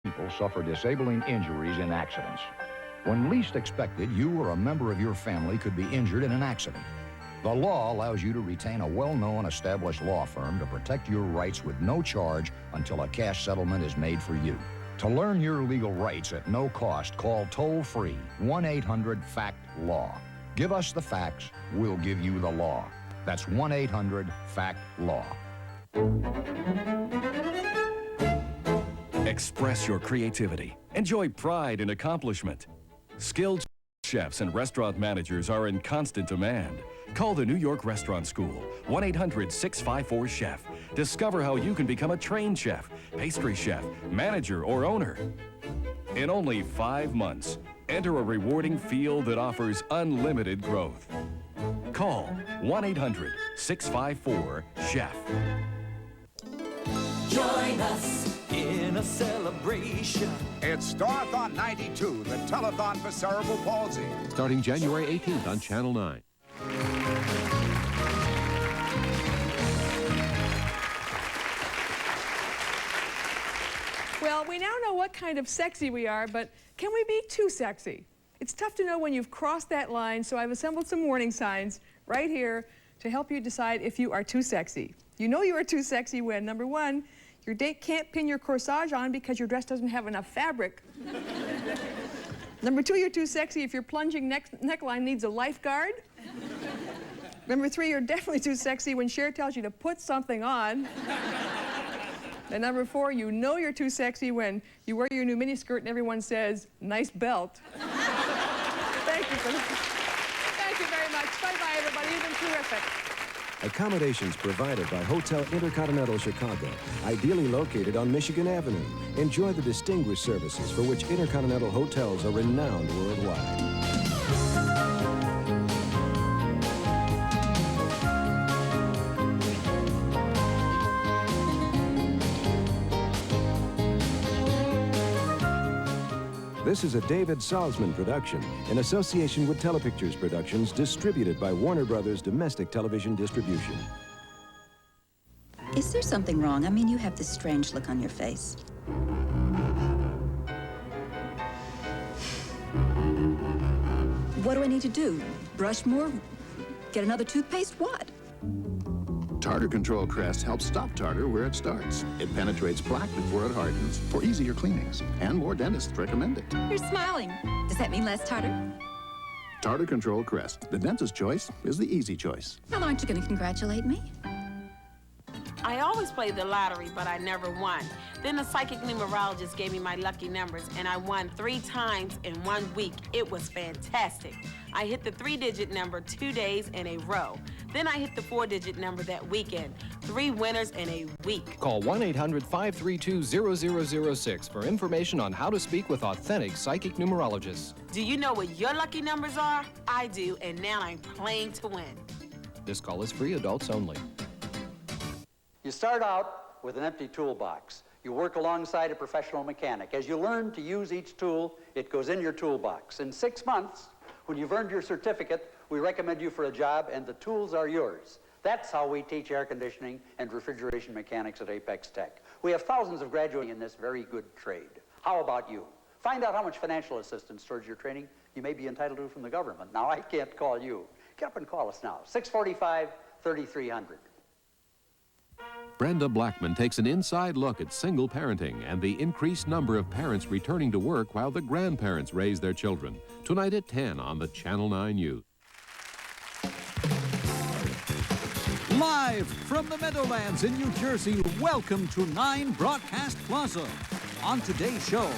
People suffer disabling injuries in accidents. When least expected, you or a member of your family could be injured in an accident. The law allows you to retain a well-known established law firm to protect your rights with no charge until a cash settlement is made for you. To learn your legal rights at no cost, call toll-free 1-800-FACT-LAW. Give us the facts, we'll give you the law. That's 1-800-FACT-LAW. Express your creativity. Enjoy pride and accomplishment. Skilled chefs and restaurant managers are in constant demand. Call the New York Restaurant School, 1-800-654-CHEF. Discover how you can become a trained chef, pastry chef, manager, or owner. In only 5 months, enter a rewarding field that offers unlimited growth. Call 1-800-654-CHEF. Join us in a celebration. It's Starthon 92, the telethon for cerebral palsy. Starting January 18th on Channel 9. Well, we now know what kind of sexy we are, but can we be too sexy? It's tough to know when you've crossed that line, so I've assembled some warning signs right here to help you decide if you are too sexy. You know you are too sexy when, number one, your date can't pin your corsage on because your dress doesn't have enough fabric. Number two, you're too sexy if your plunging neckline needs a lifeguard. Number three, you're definitely too sexy when Cher tells you to put something on. And number four, you know you're too sexy when you wear your new miniskirt and everyone says, nice belt. Thank you for that. Thank you very much. Bye-bye, everybody. You've been terrific. Accommodations provided by Hotel Intercontinental Chicago, ideally located on Michigan Avenue. Enjoy the distinguished services for which Intercontinental hotels are renowned worldwide. This is a David Salzman production in association with Telepictures Productions, distributed by Warner Brothers Domestic Television Distribution. Is there something wrong? I mean, you have this strange look on your face. What do I need to do? Brush more? Get another toothpaste? What? Tartar Control Crest helps stop tartar where it starts. It penetrates plaque before it hardens for easier cleanings, and more dentists recommend it. You're smiling. Does that mean less tartar? Tartar Control Crest. The dentist's choice is the easy choice. Well, aren't you going to congratulate me? I always played the lottery, but I never won. Then the psychic numerologist gave me my lucky numbers, and I won 3 times in 1 week. It was fantastic. I hit the 3-digit number 2 days in a row. Then I hit the 4-digit number that weekend. 3 winners in a week. Call 1-800-532-0006 for information on how to speak with authentic psychic numerologists. Do you know what your lucky numbers are? I do, and now I'm playing to win. This call is free, adults only. You start out with an empty toolbox. You work alongside a professional mechanic. As you learn to use each tool, it goes in your toolbox. In 6 months, when you've earned your certificate, we recommend you for a job, and the tools are yours. That's how we teach air conditioning and refrigeration mechanics at Apex Tech. We have thousands of graduates in this very good trade. How about you? Find out how much financial assistance towards your training you may be entitled to from the government. Now, I can't call you. Get up and call us now, 645-3300. Brenda Blackman takes an inside look at single parenting and the increased number of parents returning to work while the grandparents raise their children. Tonight at 10 on the Channel 9 News. Live from the Meadowlands in New Jersey, welcome to 9 Broadcast Plaza. On today's show,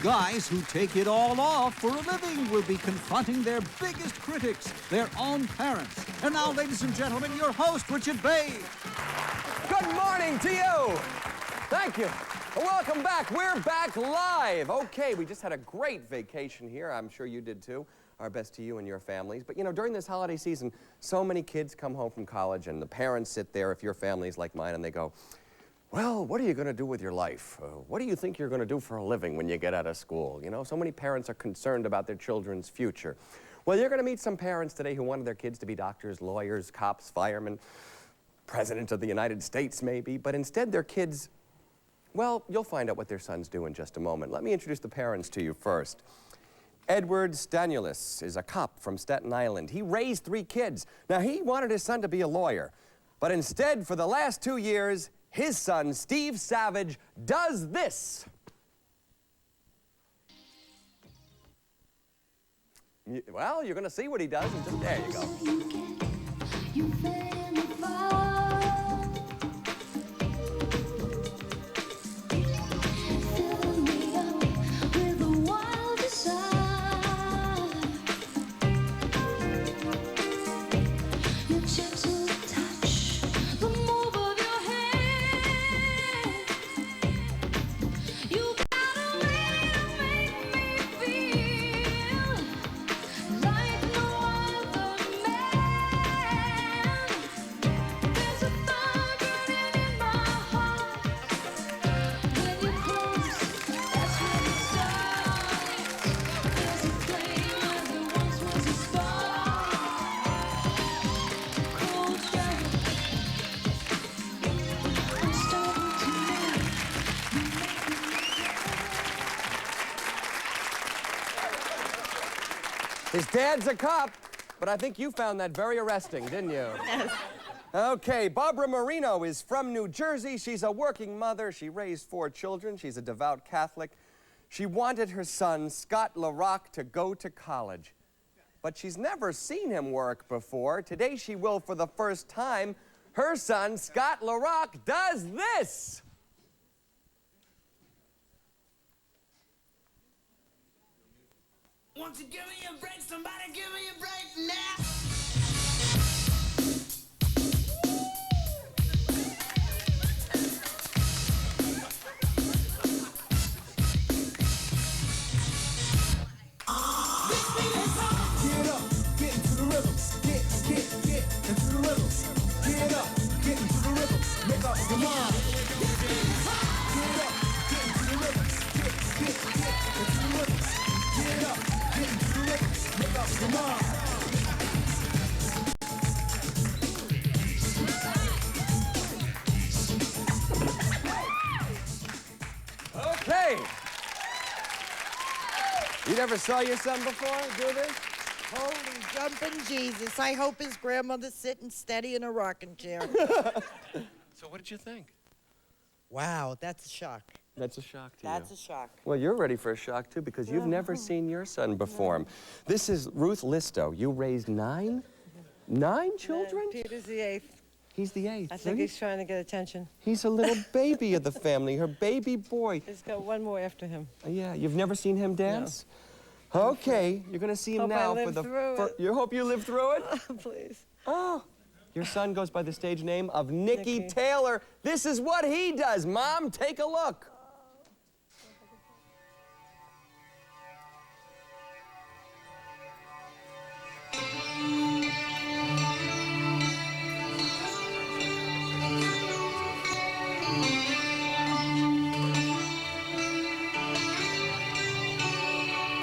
guys who take it all off for a living will be confronting their biggest critics, their own parents. And now, ladies and gentlemen, your host, Richard Bay. Good morning to you. Thank you. Welcome back. We're back live. Okay, we just had a great vacation here. I'm sure you did too. Our best to you and your families. But you know, during this holiday season, so many kids come home from college and the parents sit there, if your family's like mine, and they go, well, what are you going to do with your life? What do you think you're going to do for a living when you get out of school? You know, so many parents are concerned about their children's future. Well, you're going to meet some parents today who wanted their kids to be doctors, lawyers, cops, firemen, President of the United States maybe, but instead their kids Well, you'll find out what their sons do in just a moment. Let me introduce the parents to you first. Edward Stanulis is a cop from Staten Island. He raised 3 kids. Now, he wanted his son to be a lawyer, but instead, for the last 2 years, his son, Steve Savage, does this. Well, you're going to see what he does. There you go. His dad's a cop, but I think you found that very arresting, didn't you? Yes. Okay, Barbara Marino is from New Jersey. She's a working mother. She raised 4 children. She's a devout Catholic. She wanted her son, Scott LaRock, to go to college. But she's never seen him work before. Today she will for the first time. Her son, Scott LaRock, does this. Won't you give me a break? Somebody give me a break now. Get up, get into the rhythm. Get into the rhythm. Get up, get into the rhythm. Make up your mind. Get up, get into the rhythm. Get into the rhythm. Get up, get into the rhythm. Make up your mind. Okay. You never saw your son before do this? Holy jumping Jesus. I hope his grandmother's sitting steady in a rocking chair. So what did you think? Wow, that's a shock. That's a shock to you. That's a shock. Well, you're ready for a shock, too, because you've never seen your son perform. This is Ruth Listow. You raised 9? 9 children? Peter's the 8th. He's the 8th. I think he's trying to get attention. He's a little baby of the family, her baby boy. He's got one more after him. Yeah, you've never seen him dance? No. Okay, you're going to see him Hope now I for live the through it. You hope you live through it? Please. Oh. Your son goes by the stage name of Nicky Taylor. This is what he does. Mom, take a look.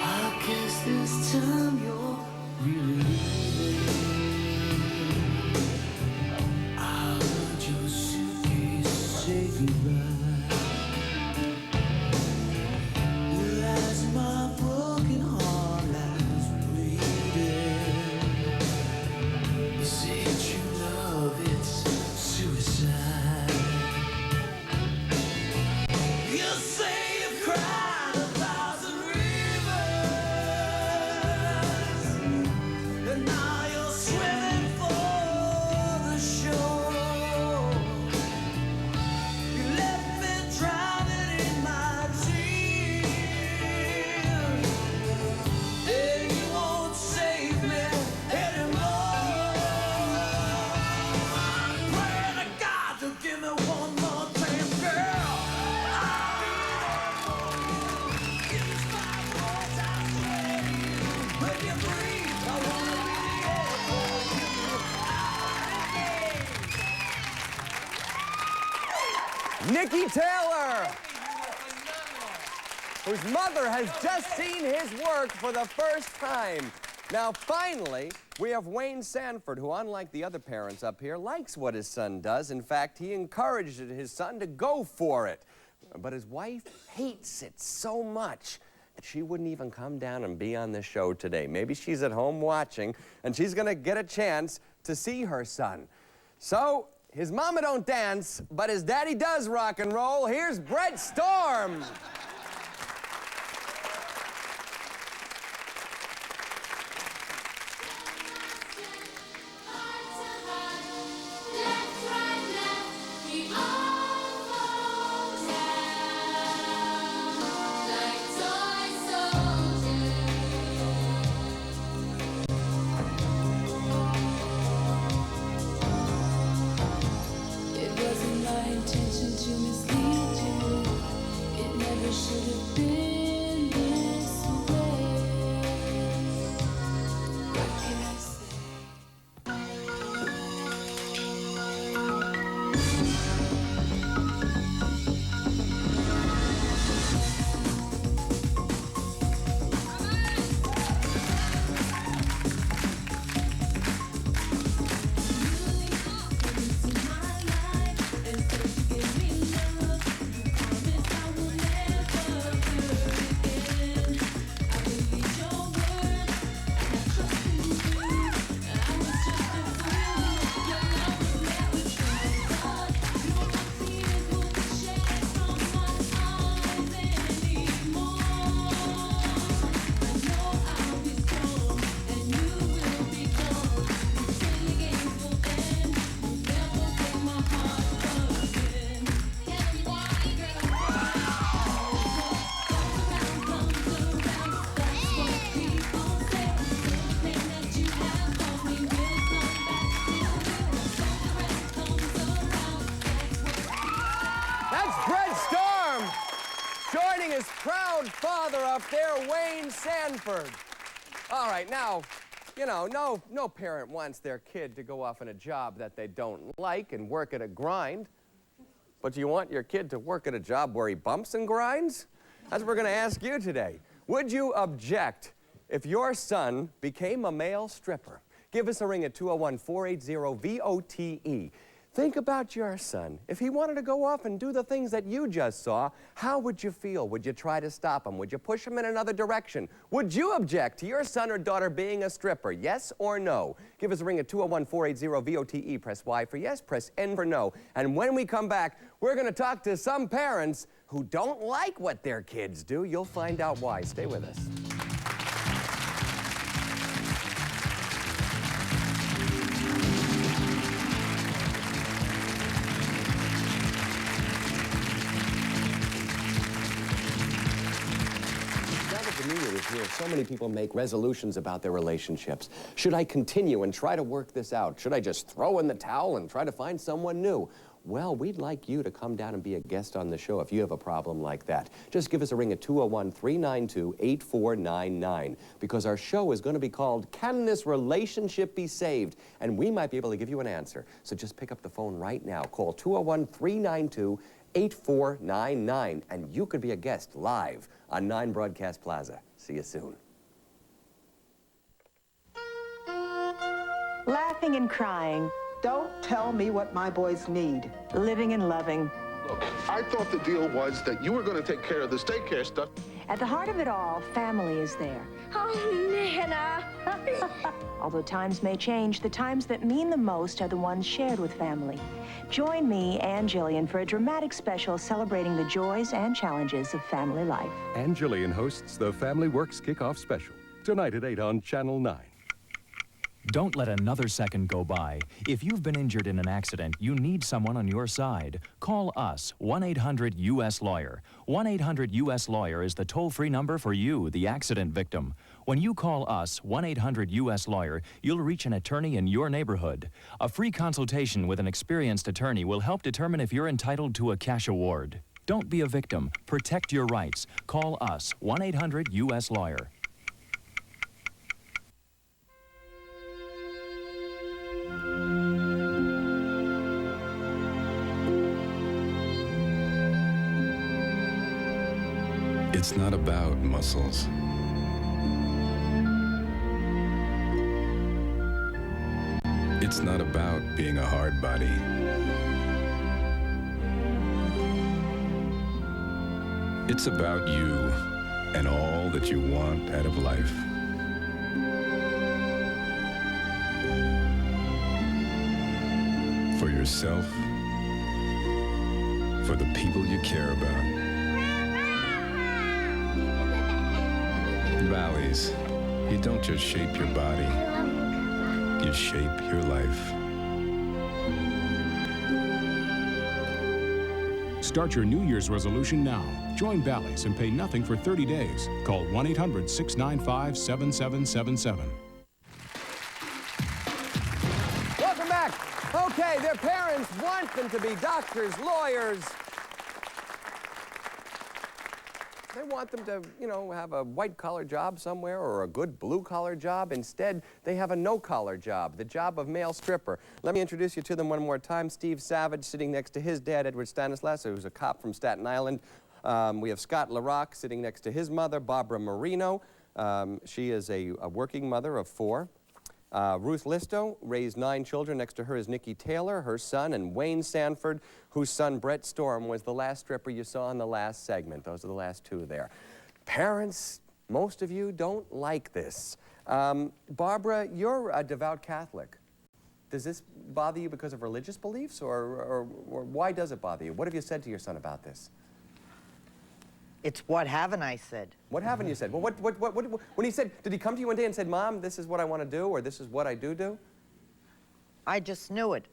I guess this time you're really leaving. I heard your suitcase say goodbye. Well, as my broken heart lies bleeding, you say true love, it's suicide. You say you've cried 1,000 and now you're swimming for the shore. You left me drowning in my tears, and you won't save me anymore. I'm praying to God to give me one more chance, girl. Use my words, I swear to you. When you breathe, I wanna be the air for you. Nicky Taylor, whose mother has just seen his work for the first time. Now, finally, we have Wayne Sanford, who, unlike the other parents up here, likes what his son does. In fact, he encouraged his son to go for it. but his wife hates it so much that she wouldn't even come down and be on the show today. Maybe she's at home watching, and she's going to get a chance to see her son. So, his mama don't dance, but his daddy does rock and roll. Here's Brett Storm. It wasn't my intention to mislead you. It never should have been this way. What can I say? That's Brett Storm, joining his proud father up there, Wayne Sanford. All right, now, you know, no parent wants their kid to go off on a job that they don't like and work at a grind. But do you want your kid to work at a job where he bumps and grinds? That's what we're going to ask you today. Would you object if your son became a male stripper? Give us a ring at 201-480-VOTE. Think about your son. If he wanted to go off and do the things that you just saw, how would you feel? Would you try to stop him? Would you push him in another direction? Would you object to your son or daughter being a stripper? Yes or no? Give us a ring at 201-480-VOTE. Press Y for yes, press N for no. And when we come back, we're going to talk to some parents who don't like what their kids do. You'll find out why. Stay with us. Here, so many people make resolutions about their relationships. Should I continue and try to work this out? Should I just throw in the towel and try to find someone new? Well, we'd like you to come down and be a guest on the show if you have a problem like that. Just give us a ring at 201-392-8499 because our show is going to be called Can This Relationship Be Saved? And we might be able to give you an answer. So just pick up the phone right now. Call 201-392-8499 and you could be a guest live on 9 Broadcast Plaza. See you soon. Laughing and crying. Don't tell me what my boys need. Living and loving. Look, I thought the deal was that you were going to take care of this daycare stuff. At the heart of it all, family is there. Oh, Nana. Although times may change, the times that mean the most are the ones shared with family. Join me and Jillian for a dramatic special celebrating the joys and challenges of family life. And Jillian hosts the Family Works Kickoff Special, tonight at 8 on Channel 9. Don't let another second go by. If you've been injured in an accident, you need someone on your side. Call us, 1-800-US-LAWYER. 1-800-US-LAWYER is the toll-free number for you, the accident victim. When you call us, 1-800-US-LAWYER, you'll reach an attorney in your neighborhood. A free consultation with an experienced attorney will help determine if you're entitled to a cash award. Don't be a victim. Protect your rights. Call us, 1-800-US-LAWYER. It's not about muscles. It's not about being a hard body. It's about you and all that you want out of life. For yourself, for the people you care about. Valleys, you don't just shape your body, you shape your life. Start your New Year's resolution now. Join Bally's and pay nothing for 30 days. Call 1-800-695-7777. Welcome back. Okay, their parents want them to be doctors, lawyers. They want them to, you know, have a white-collar job somewhere or a good blue-collar job. Instead, they have a no-collar job, the job of male stripper. Let me introduce you to them one more time. Steve Savage sitting next to his dad, Edward Stanulis, who's a cop from Staten Island. We have Scott LaRock sitting next to his mother, Barbara Marino. She is a working mother of 4. Ruth Listo raised 9 children. Next to her is Nikki Taylor, her son, and Wayne Sanford, whose son Brett Storm was the last stripper you saw in the last segment. Those are the last 2 there. Parents, most of you don't like this. Barbara, you're a devout Catholic. Does this bother you because of religious beliefs, or why does it bother you? What have you said to your son about this? It's what haven't I said? What haven't you said? Well, when he said, did he come to you one day and said, Mom, this is what I want to do, or this is what I do? I just knew it.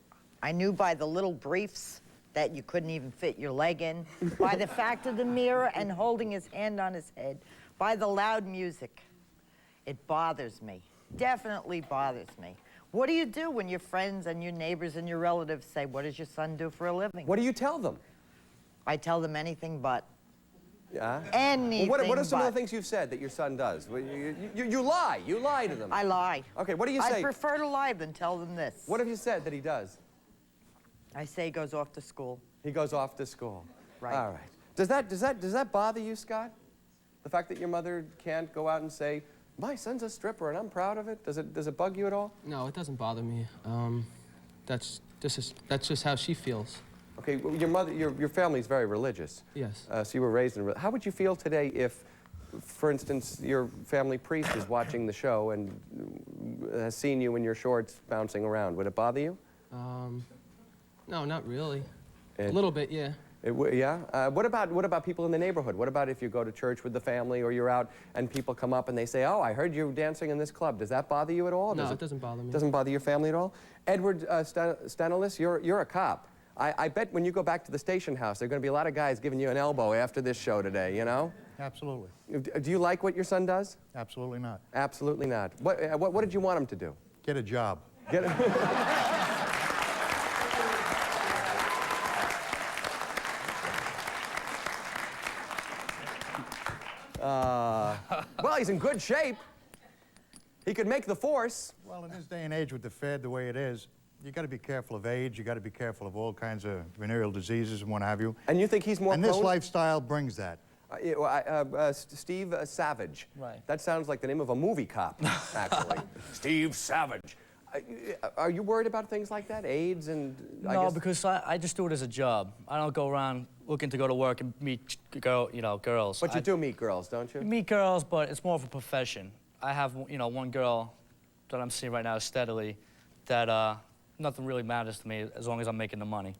I knew by the little briefs that you couldn't even fit your leg in, by the fact of the mirror and holding his hand on his head, by the loud music. It bothers me, definitely bothers me. What do you do when your friends and your neighbors and your relatives say, what does your son do for a living? What do you tell them? I tell them anything but. Yeah? Anything well, what are some but. of the things you've said that your son does? Well, you lie. You lie to them. I lie. Okay, what do you say? I prefer to lie than tell them this. What have you said that he does? I say he goes off to school. He goes off to school. Right. All right. Does that bother you, Scott? The fact that your mother can't go out and say, my son's a stripper and I'm proud of it? Does it bug you at all? No, it doesn't bother me. That's just how she feels. Okay, well, your family's very religious. Yes. So you were raised in. How would you feel today if, for instance, your family priest is watching the show and has seen you in your shorts bouncing around? Would it bother you? No, not really. A little bit, yeah. Yeah? What about people in the neighborhood? What about if you go to church with the family or you're out and people come up and they say, oh, I heard you dancing in this club. Does that bother you at all? No, it doesn't bother me. Doesn't bother your family at all? Edward Stanulis, you're a cop. I bet when you go back to the station house, there are going to be a lot of guys giving you an elbow after this show today, you know? Absolutely. Do you like what your son does? Absolutely not. Absolutely not. What did you want him to do? Get a job. Get well, he's in good shape. He could make the force. Well, in this day and age with the Fed the way it is, you got to be careful of age. You got to be careful of all kinds of venereal diseases and what have you. And you think he's more And this lifestyle brings that. Steve Savage. Right. That sounds like the name of a movie cop, actually. Steve Savage. Are you worried about things like that, AIDS and? No, because I just do it as a job. I don't go around looking to go to work and meet girls. But you do meet girls, don't you? Meet girls, but it's more of a profession. I have one girl that I'm seeing right now steadily that nothing really matters to me as long as I'm making the money.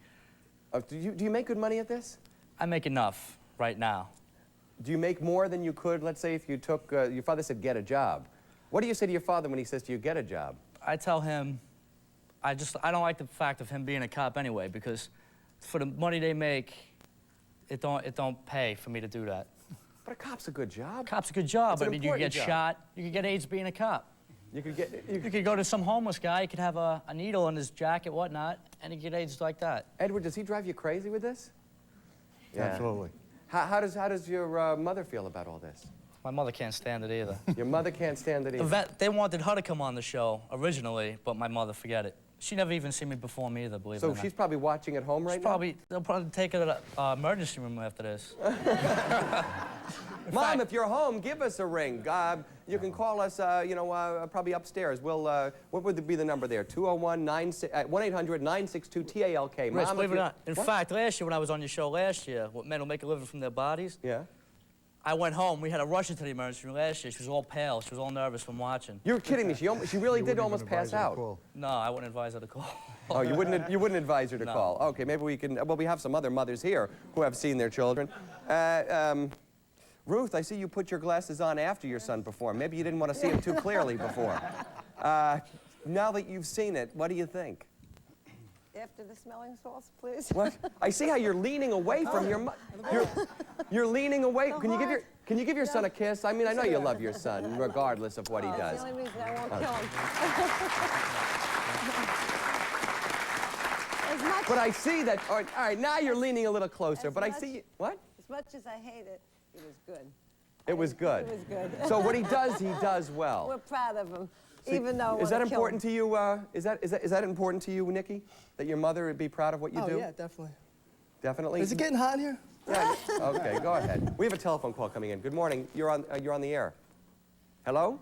Do you make good money at this? I make enough right now. Do you make more than you could, let's say, if you took, your father said get a job. What do you say to your father when he says to you, get a job? I tell him, I don't like the fact of him being a cop anyway, because for the money they make, it don't pay for me to do that. But a cop's a good job. Cop's a good job, but I mean, you important get job. shot, you could get AIDS being a cop. You could go to some homeless guy, he could have a needle in his jacket, whatnot, and he could get AIDS like that. Edward, does he drive you crazy with this? Yeah. Absolutely. How does your mother feel about all this? My mother can't stand it either. Your mother can't stand it either? They wanted her to come on the show originally, but my mother, forget it. She never even seen me perform either, believe it or not. So she's probably watching at home right now? They'll probably take her to the emergency room after this. Mom, if you're home, give us a ring. You can call us, probably upstairs. What would be the number there? 1-800-962-TALK. Rich, believe it or not. In fact, last year when I was on your show last year, what men will make a living from their bodies. Yeah. I went home. We had to rush her to the emergency room last year. She was all pale. She was all nervous from watching. You're kidding me. She really did almost pass out. No, I wouldn't advise her to call. Oh, you wouldn't advise her to No. call. Okay, maybe we can. Well, we have some other mothers here who have seen their children. Ruth, I see you put your glasses on after your son performed. Maybe you didn't want to see him too clearly before. Now that you've seen it, what do you think? After the smelling salts, please. What? I see how you're leaning away from your you're leaning away. Can you give your son a kiss? I mean, I know you love your son, regardless of what he does. That's the only reason I won't kill him. As much But I see that. All right, now you're leaning a little closer. As But I much- see what? As much as I hate it, it was good. It was good. It was good. So what he does well. We're proud of him, See, even though is that important to you? Is that important to you, Nikki? That your mother would be proud of what you do? Oh yeah, definitely. Definitely. Is it getting hot in here? Yeah. Okay, go ahead. We have a telephone call coming in. Good morning. You're on the air. Hello?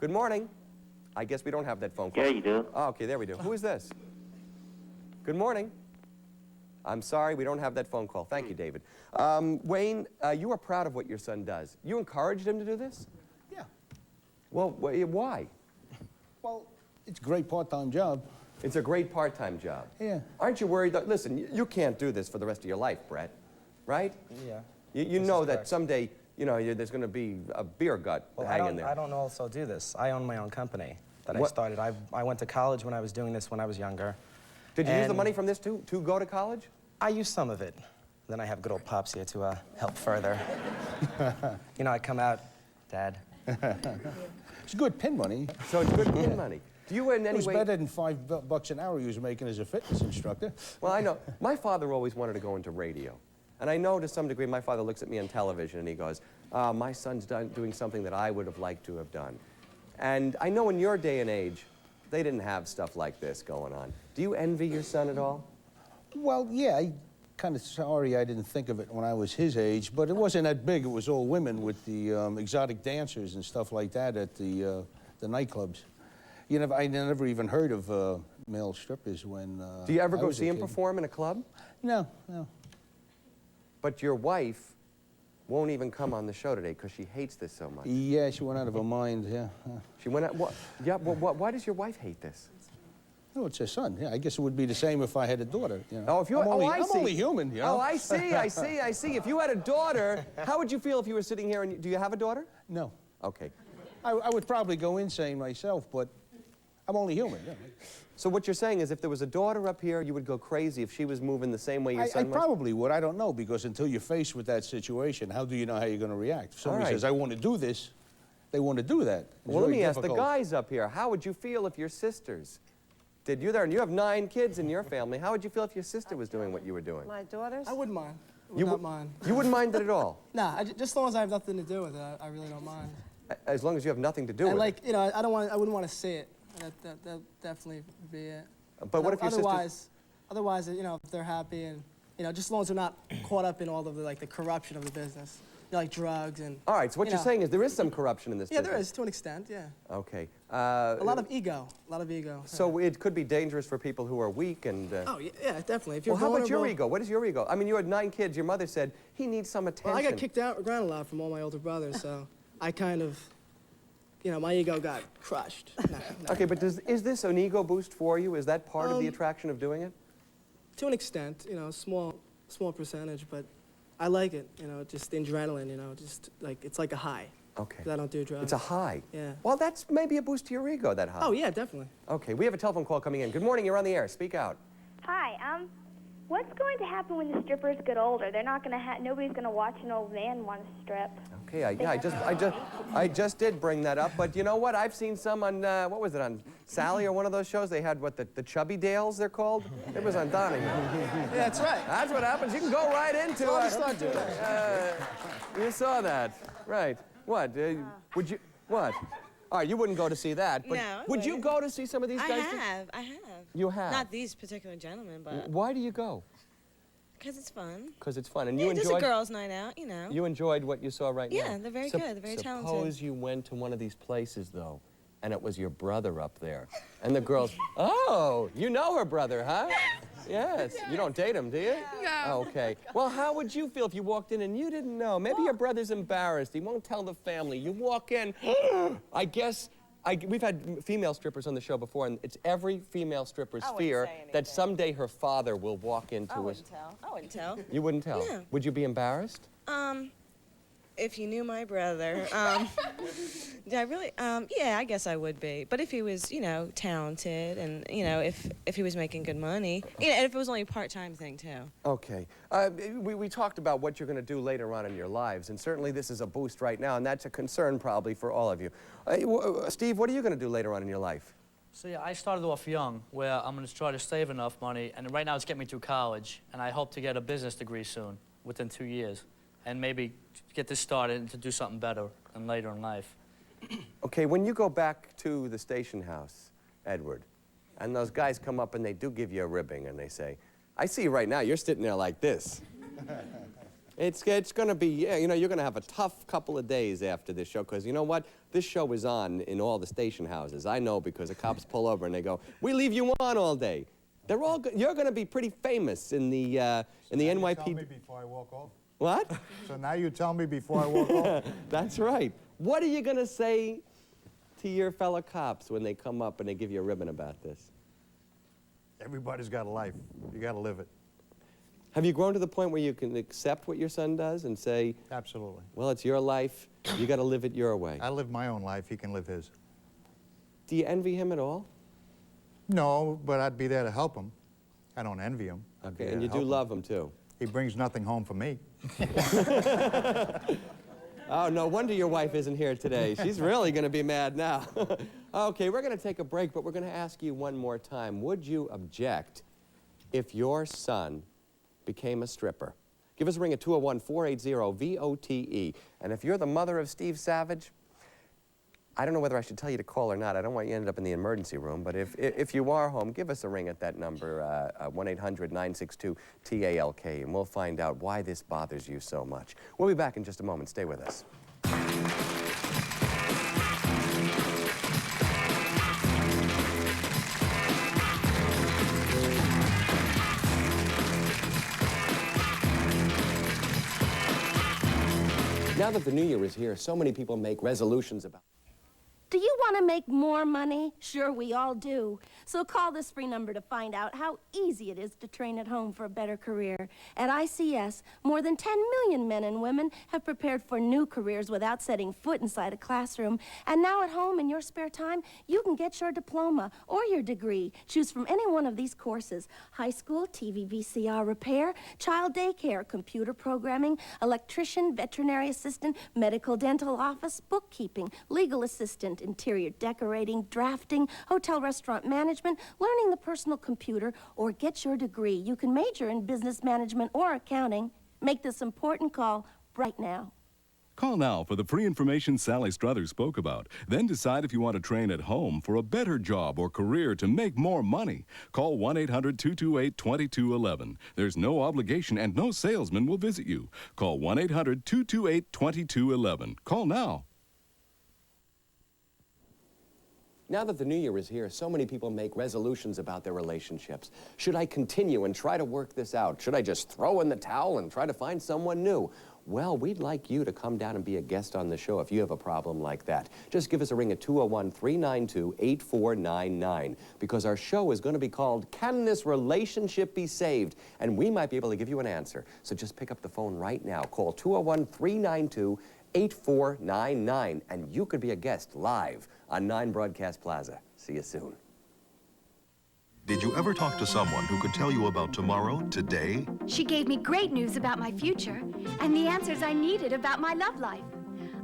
Good morning. I guess we don't have that phone call. Yeah, you do. Oh, okay, there we do. Who is this? Good morning. I'm sorry, we don't have that phone call. Thank you, David. Wayne, you are proud of what your son does. You encouraged him to do this? Yeah. Well, why? Well, it's a great part-time job. It's a great part-time job. Yeah. Aren't you worried that, listen, you can't do this for the rest of your life, Brett, right? Yeah. You know that someday, you know, there's going to be a beer gut hanging there. I don't also do this. I own my own company that I What- started. I went to college when I was doing this when I was younger. Did you use the And money from this to go to college? I used some of it. Then I have good old Pops here to help further. You know, I come out, Dad. It's good pin money. So it's good pin money. Do you in any It was way... better than $5 an hour he was making as a fitness instructor. Well, I know. My father always wanted to go into radio. And I know to some degree my father looks at me on television and he goes, my son's doing something that I would have liked to have done. And I know in your day and age, they didn't have stuff like this going on. Do you envy your son at all? Well, yeah, I kind of sorry I didn't think of it when I was his age, but it wasn't that big. It was all women with the exotic dancers and stuff like that at the nightclubs. I never even heard of male strippers when Do you ever I go was a see him kid. perform in a club? No, no. But your wife won't even come on the show today because she hates this so much. Yeah, she went out of her mind, yeah. She went out, what? Yeah, well, why does your wife hate this? Oh, it's her son. Yeah, I guess it would be the same if I had a daughter. You know? Oh, if you I'm only, I I'm see. only human, you know? Oh, I see. If you had a daughter, how would you feel if you were sitting here and do you have a daughter? No. Okay. I would probably go insane myself, but I'm only human. Yeah. So what you're saying is if there was a daughter up here, you would go crazy if she was moving the same way your I son was? probably would. I don't know, because until you're faced with that situation, how do you know how you're going to react? If somebody All right. says, I want to do this, they want to do that. It's Well, let very me ask the difficult. guys up here, how would you feel if your sisters did you there? And you have 9 kids in your family. How would you feel if your sister was doing what you were doing? My daughters? I wouldn't mind. You Not would- mind. You wouldn't mind it at all? Nah, just as long as I have nothing to do with it, I really don't mind. As long as you have nothing to do And with like, you know, I wouldn't want to see it. That definitely would be it. But what if your otherwise, otherwise, you know, if they're happy and, you know, just as long as they're not caught up in all of the, like, the corruption of the business. You know, like drugs and... All right, so what you you're know. saying is there is some corruption in this Yeah, business. there is, to an extent, yeah. Okay. A lot of ego, So it could be dangerous for people who are weak and... Oh, yeah, definitely. If you're Well, how about your vulnerable- ego? What is your ego? I mean, you had 9 kids. Your mother said he needs some attention. Well, I got kicked out around a lot from all my older brothers, so I kind of, you know, my ego got crushed. Okay, but is this an ego boost for you? Is that part of the attraction of doing it? To an extent, you know, small percentage, but I like it, you know, just the adrenaline, you know, just like, it's like a high. Okay. 'Cause I don't do drugs. It's a high. Yeah. Well, that's maybe a boost to your ego, that high. Oh, yeah, definitely. Okay, we have a telephone call coming in. Good morning, you're on the air. Speak out. Hi, what's going to happen when the strippers get older? They're not going to nobody's going to watch an old man want to strip. Okay, I just did bring that up, but you know what? I've seen some on, what was it, on Sally or one of those shows? They had, what, the Chubby Dales, they're called? It was on Donahue. Yeah, that's right. That's what happens. You can go right into Well, it. just start doing that. You saw that, right. What, would you, what? All right, you wouldn't go to see that, but No, I would you wouldn't. go to see some of these guys? I have. You have? Not these particular gentlemen, but... Why do you go? Because it's fun. Because it's fun, and you Yeah, enjoyed... just a girls' night out, you know. You enjoyed what you saw right now? Yeah, they're very good. They're very talented. Suppose you went to one of these places, though, and it was your brother up there. And the girls, oh, you know her brother, huh? Yes. You don't date him, do you? No. Okay. Well, how would you feel if you walked in and you didn't know? Maybe your brother's embarrassed. He won't tell the family. You walk in, I guess, we've had female strippers on the show before, and it's every female stripper's fear that someday her father will walk into I wouldn't tell. I wouldn't tell. You wouldn't tell? No. Would you be embarrassed? If you knew my brother, yeah, I guess I would be. But if he was, you know, talented and, you know, if he was making good money, you know, and if it was only a part-time thing, too. Okay. We talked about what you're going to do later on in your lives, and certainly this is a boost right now, and that's a concern probably for all of you. Steve, what are you going to do later on in your life? So yeah, I started off young, where I'm going to try to save enough money, and right now it's getting me through college, and I hope to get a business degree soon, within 2 years, and maybe get this started and to do something better and later in life. Okay, when you go back to the station house, Edward, and those guys come up and they do give you a ribbing and they say, I see you right now, you're sitting there like this. It's going to be, yeah, you know, you're going to have a tough couple of days after this show, because you know what? This show is on in all the station houses. I know, because the cops pull over and they go, we leave you on all day. They're all, you're going to be pretty famous in the NYPD. Tell me before I walk off. What? So now you tell me before I walk off? That's right. What are you going to say to your fellow cops when they come up and they give you a ribbon about this? Everybody's got a life. You got to live it. Have you grown to the point where you can accept what your son does and say, absolutely, well, it's your life, you got to live it your way? I live my own life, he can live his. Do you envy him at all? No, but I'd be there to help him. I don't envy him. Okay, and you do love him too? He brings nothing home for me. Oh, no wonder your wife isn't here today. She's really going to be mad now. Okay, we're going to take a break, but we're going to ask you one more time. Would you object if your son became a stripper? Give us a ring at 201-480-VOTE. And if you're the mother of Steve Savage, I don't know whether I should tell you to call or not. I don't want you to end up in the emergency room. But if you are home, give us a ring at that number, 1-800-962-TALK, and we'll find out why this bothers you so much. We'll be back in just a moment. Stay with us. Now that the new year is here, so many people make resolutions about... Do you want to make more money? Sure, we all do. So call this free number to find out how easy it is to train at home for a better career. At ICS, more than 10 million men and women have prepared for new careers without setting foot inside a classroom. And now at home, in your spare time, you can get your diploma or your degree. Choose from any one of these courses: high school, TV, VCR repair, child daycare, computer programming, electrician, veterinary assistant, medical dental office, bookkeeping, legal assistant, interior decorating, drafting, hotel restaurant management, learning the personal computer, or get your degree. You can major in business management or accounting. Make this important call right now. Call now for the free information Sally Struthers spoke about. Then decide if you want to train at home for a better job or career to make more money. Call 1-800-228-2211. There's no obligation and no salesman will visit you. Call 1-800-228-2211. Call now. Now that the new year is here, so many people make resolutions about their relationships. Should I continue and try to work this out? Should I just throw in the towel and try to find someone new? Well, we'd like you to come down and be a guest on the show if you have a problem like that. Just give us a ring at 201-392-8499, because our show is going to be called Can This Relationship Be Saved? And we might be able to give you an answer. So just pick up the phone right now. Call 201-392-8499, and you could be a guest live on 9 Broadcast Plaza. See you soon. Did you ever talk to someone who could tell you about tomorrow, today? She gave me great news about my future and the answers I needed about my love life.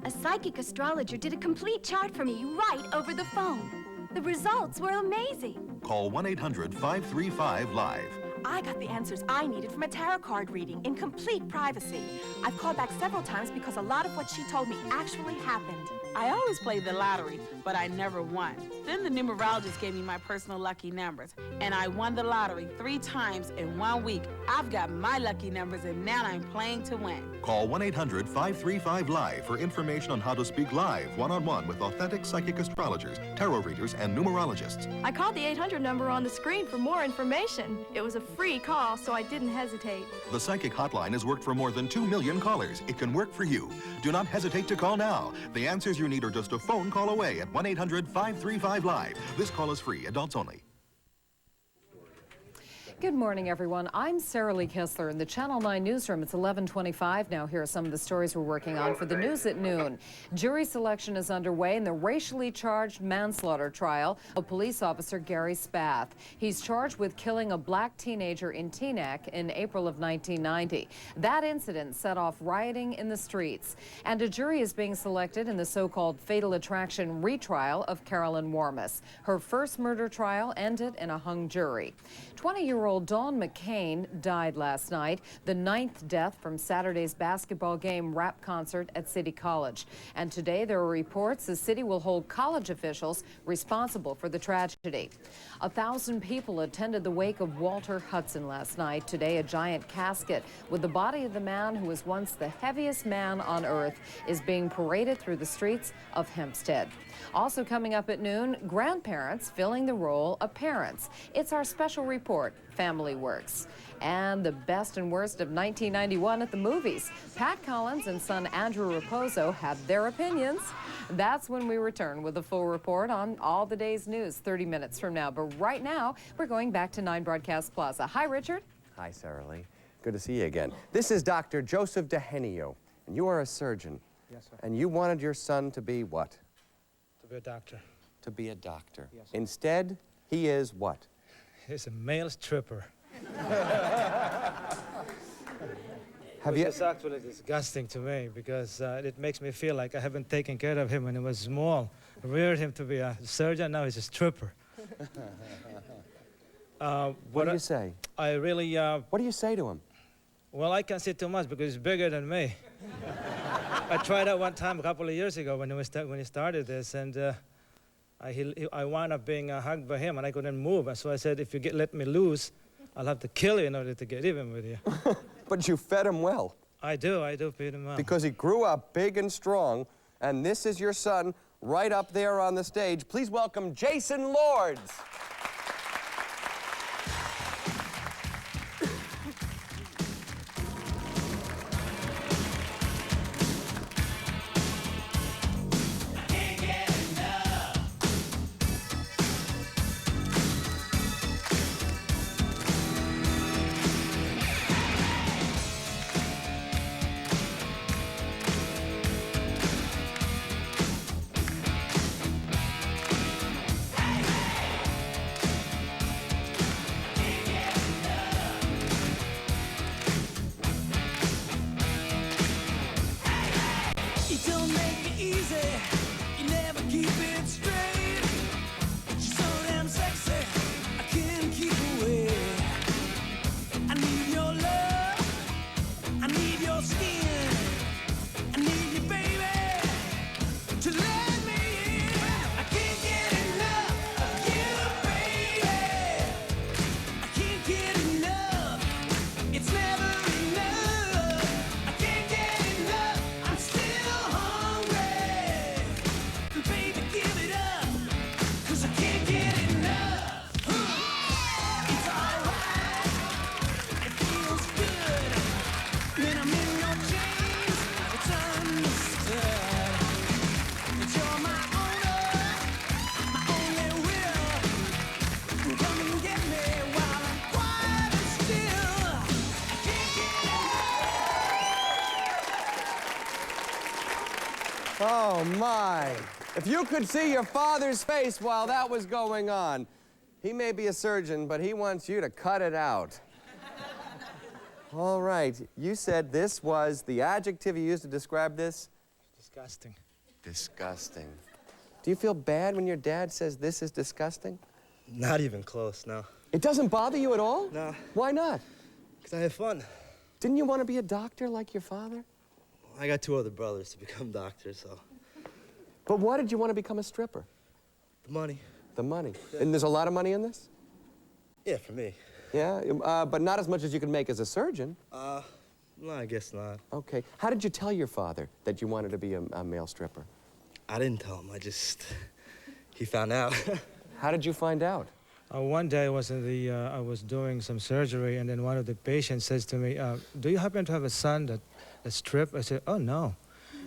A psychic astrologer did a complete chart for me right over the phone. The results were amazing. Call 1-800-535-LIVE. I got the answers I needed from a tarot card reading in complete privacy. I've called back several times because a lot of what she told me actually happened. I always played the lottery, but I never won. Then the numerologist gave me my personal lucky numbers, and I won the lottery 3 times in 1 week I've got my lucky numbers, and now I'm playing to win. Call 1-800-535-LIVE for information on how to speak live, one-on-one with authentic psychic astrologers, tarot readers, and numerologists. I called the 800 number on the screen for more information. It was a free call, so I didn't hesitate. The psychic hotline has worked for more than 2 million callers. It can work for you. Do not hesitate to call now. The answers you need are just a phone call away at 1-800-535-LIVE. This call is free, adults only. Good morning, everyone. I'm Sarah Lee Kessler in the Channel 9 newsroom. It's 11:25 now. Here are some of the stories we're working on for the news at noon. Jury selection is underway in the racially charged manslaughter trial of police officer Gary Spath. He's charged with killing a black teenager in Teaneck in April of 1990. That incident set off rioting in the streets. And a jury is being selected in the so-called Fatal Attraction retrial of Carolyn Warmus. Her first murder trial ended in a hung jury. 20-year-old Dawn McCain died last night, the 9th death from Saturday's basketball game rap concert at City College. And today there are reports the city will hold college officials responsible for the tragedy. 1,000 people attended the wake of Walter Hudson last night. Today, a giant casket with the body of the man who was once the heaviest man on earth is being paraded through the streets of Hempstead. Also coming up at noon, grandparents filling the role of parents. It's our special report, Family Works. And the best and worst of 1991 at the movies. Pat Collins and son Andrew Raposo had their opinions. That's when we return with a full report on all the day's news 30 minutes from now. But right now, we're going back to 9 Broadcast Plaza. Hi, Richard. Hi, Sarah Lee. Good to see you again. This is Dr. Joseph DeHenio, and you are a surgeon. Yes, sir. And you wanted your son to be what? To be a doctor. To be a doctor. Yes, sir. Instead, he is what? He's a male stripper. It's actually disgusting to me because it makes me feel like I haven't taken care of him when he was small. I reared him to be a surgeon, now he's a stripper. What do you say? I really... what do you say to him? Well, I can't say too much because he's bigger than me. I tried that one time a couple of years ago when he started this, and I wound up being hugged by him, and I couldn't move. And so I said, if you let me loose, I'll have to kill you in order to get even with you. But you fed him well. I do feed him well. Because he grew up big and strong, and this is your son right up there on the stage. Please welcome Jason Lords. Oh, my. If you could see your father's face while that was going on. He may be a surgeon, but he wants you to cut it out. All right. You said this was the adjective you used to describe this? Disgusting. Disgusting. Do you feel bad when your dad says this is disgusting? Not even close, no. It doesn't bother you at all? No. Why not? Because I have fun. Didn't you want to be a doctor like your father? I got 2 other brothers to become doctors, so. But why did you want to become a stripper? The money. The money. Yeah. And there's a lot of money in this? Yeah, for me. Yeah, but not as much as you could make as a surgeon. No, I guess not. Okay. How did you tell your father that you wanted to be a male stripper? I didn't tell him. He found out. How did you find out? One day I was doing some surgery, and then one of the patients says to me, "Do you happen to have a son that strip?" I said, "Oh no."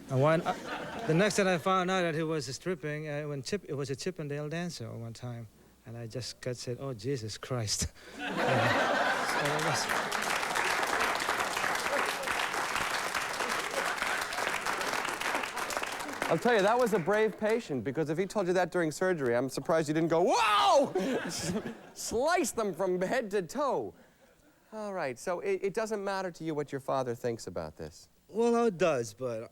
And the next time I found out that he was stripping, it was a Chippendale dancer one time, and I just said, "Oh Jesus Christ." I'll tell you, that was a brave patient, because if he told you that during surgery, I'm surprised you didn't go, "Whoa!" Slice them from head to toe. All right, so it doesn't matter to you what your father thinks about this. Well, no, it does, but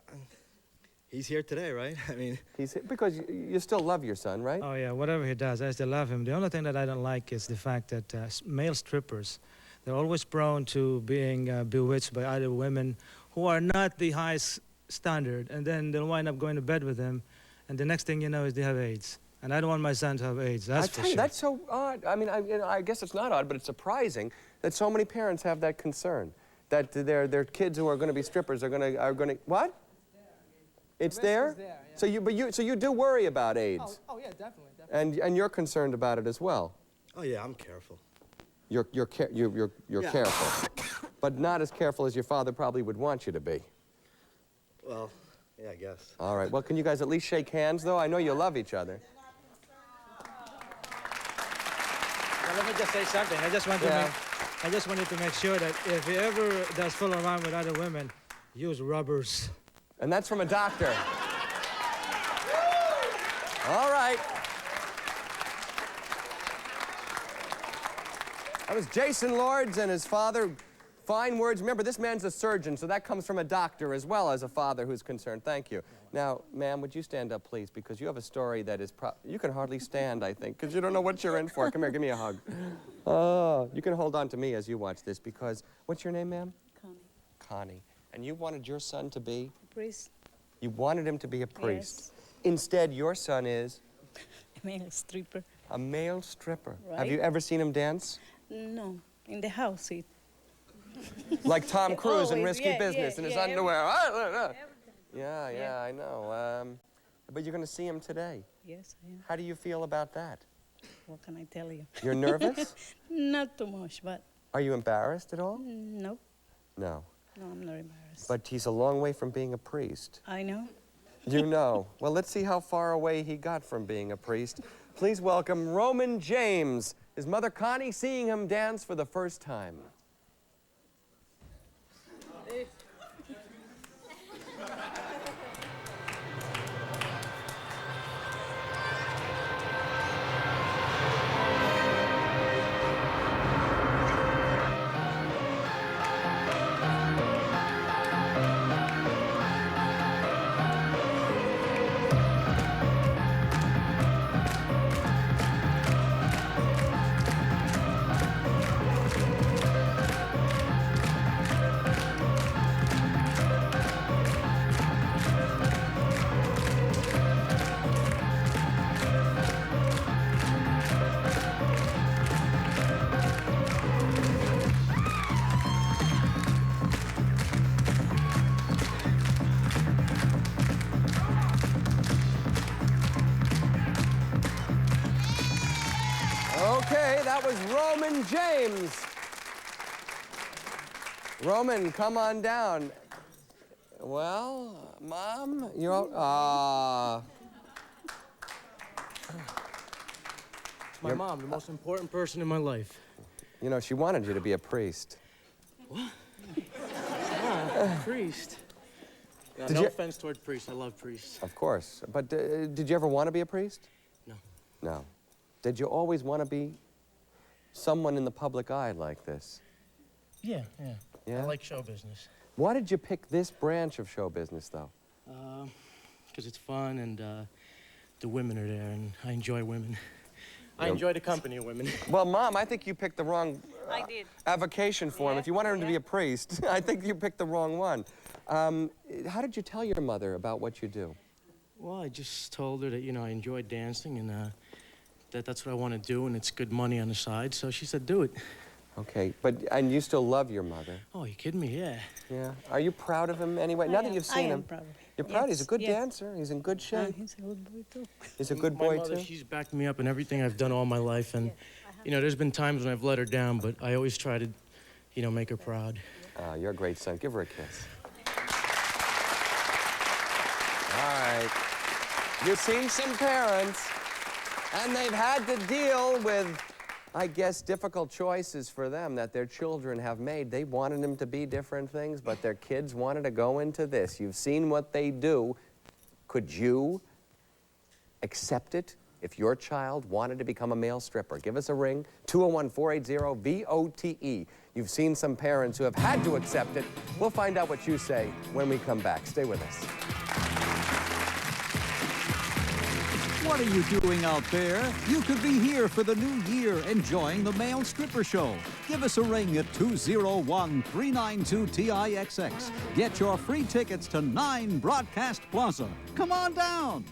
he's here today, right? I mean... He's here because you still love your son, right? Oh, yeah, whatever he does, I still love him. The only thing that I don't like is the fact that male strippers, they're always prone to being bewitched by other women who are not the highest standard, and then they'll wind up going to bed with them, and the next thing you know is they have AIDS. And I don't want my son to have AIDS, that's for sure. I tell you, that's so odd. I mean, I guess it's not odd, but it's surprising that so many parents have that concern, that their kids who are going to be strippers are going to what? It's there? Yeah. So you do worry about AIDS. Oh yeah, definitely. And you're concerned about it as well. Oh yeah, I'm careful. You're careful, but not as careful as your father probably would want you to be. Well, yeah, I guess. All right. Well, can you guys at least shake hands, though? I know you love each other. Well, let me just say something. I just wanted to make sure that if he ever does fool around with other women, use rubbers. And that's from a doctor. All right. That was Jason Lords and his father. Fine words. Remember, this man's a surgeon, so that comes from a doctor as well as a father who's concerned. Thank you. Now, ma'am, would you stand up, please? Because you have a story that is you can hardly stand, I think, because you don't know what you're in for. Come here, give me a hug. Oh, you can hold on to me as you watch this, because what's your name, ma'am? Connie. Connie. And you wanted your son to be? Priest. You wanted him to be a priest. Yes. Instead, your son is? A male stripper. A male stripper. Right. Have you ever seen him dance? No, in the house. Like Tom Cruise in Always, Risky yeah, Business yeah, in his yeah, underwear. Yeah, I know. But you're going to see him today. Yes, I am. How do you feel about that? What can I tell you? You're nervous? Not too much, but... Are you embarrassed at all? No. No. No, I'm not embarrassed. But he's a long way from being a priest. I know. You know. Well, let's see how far away he got from being a priest. Please welcome Roman James, his mother Connie seeing him dance for the first time. Okay, that was Roman James. Roman, come on down. Well, Mom, you're... My mom, the most important person in my life. You know, she wanted you to be a priest. What? Priest? No offense toward priests. I love priests. Of course. But did you ever want to be a priest? No. No. Did you always want to be someone in the public eye like this? Yeah. Yeah? I like show business. Why did you pick this branch of show business, though? Because it's fun and the women are there and I enjoy women. I enjoy the company of women. Well, Mom, I think you picked the wrong I did. avocation for him. If you wanted him to be a priest, I think you picked the wrong one. How did you tell your mother about what you do? Well, I just told her that, you know, I enjoy dancing and that's what I want to do and it's good money on the side. So she said, do it. Okay, and you still love your mother? Oh, you kidding me? Yeah. Yeah. Are you proud of him anyway? Now that you've seen him, proud of him. you're proud. Yes, He's a good yes. dancer. He's in good shape. He's a good boy too. He's a good My boy mother, too. she's backed me up in everything I've done all my life, and you know, there's been times when I've let her down, but I always try to, you know, make her proud. You're a great son. Give her a kiss. All right. You see some parents, and they've had to deal with, I guess, difficult choices for them that their children have made. They wanted them to be different things, but their kids wanted to go into this. You've seen what they do. Could you accept it if your child wanted to become a male stripper? Give us a ring, 201-480-VOTE. You've seen some parents who have had to accept it. We'll find out what you say when we come back. Stay with us. What are you doing out there? You could be here for the new year enjoying the Male Stripper Show. Give us a ring at 201-392-TIXX. Get your free tickets to 9 Broadcast Plaza. Come on down.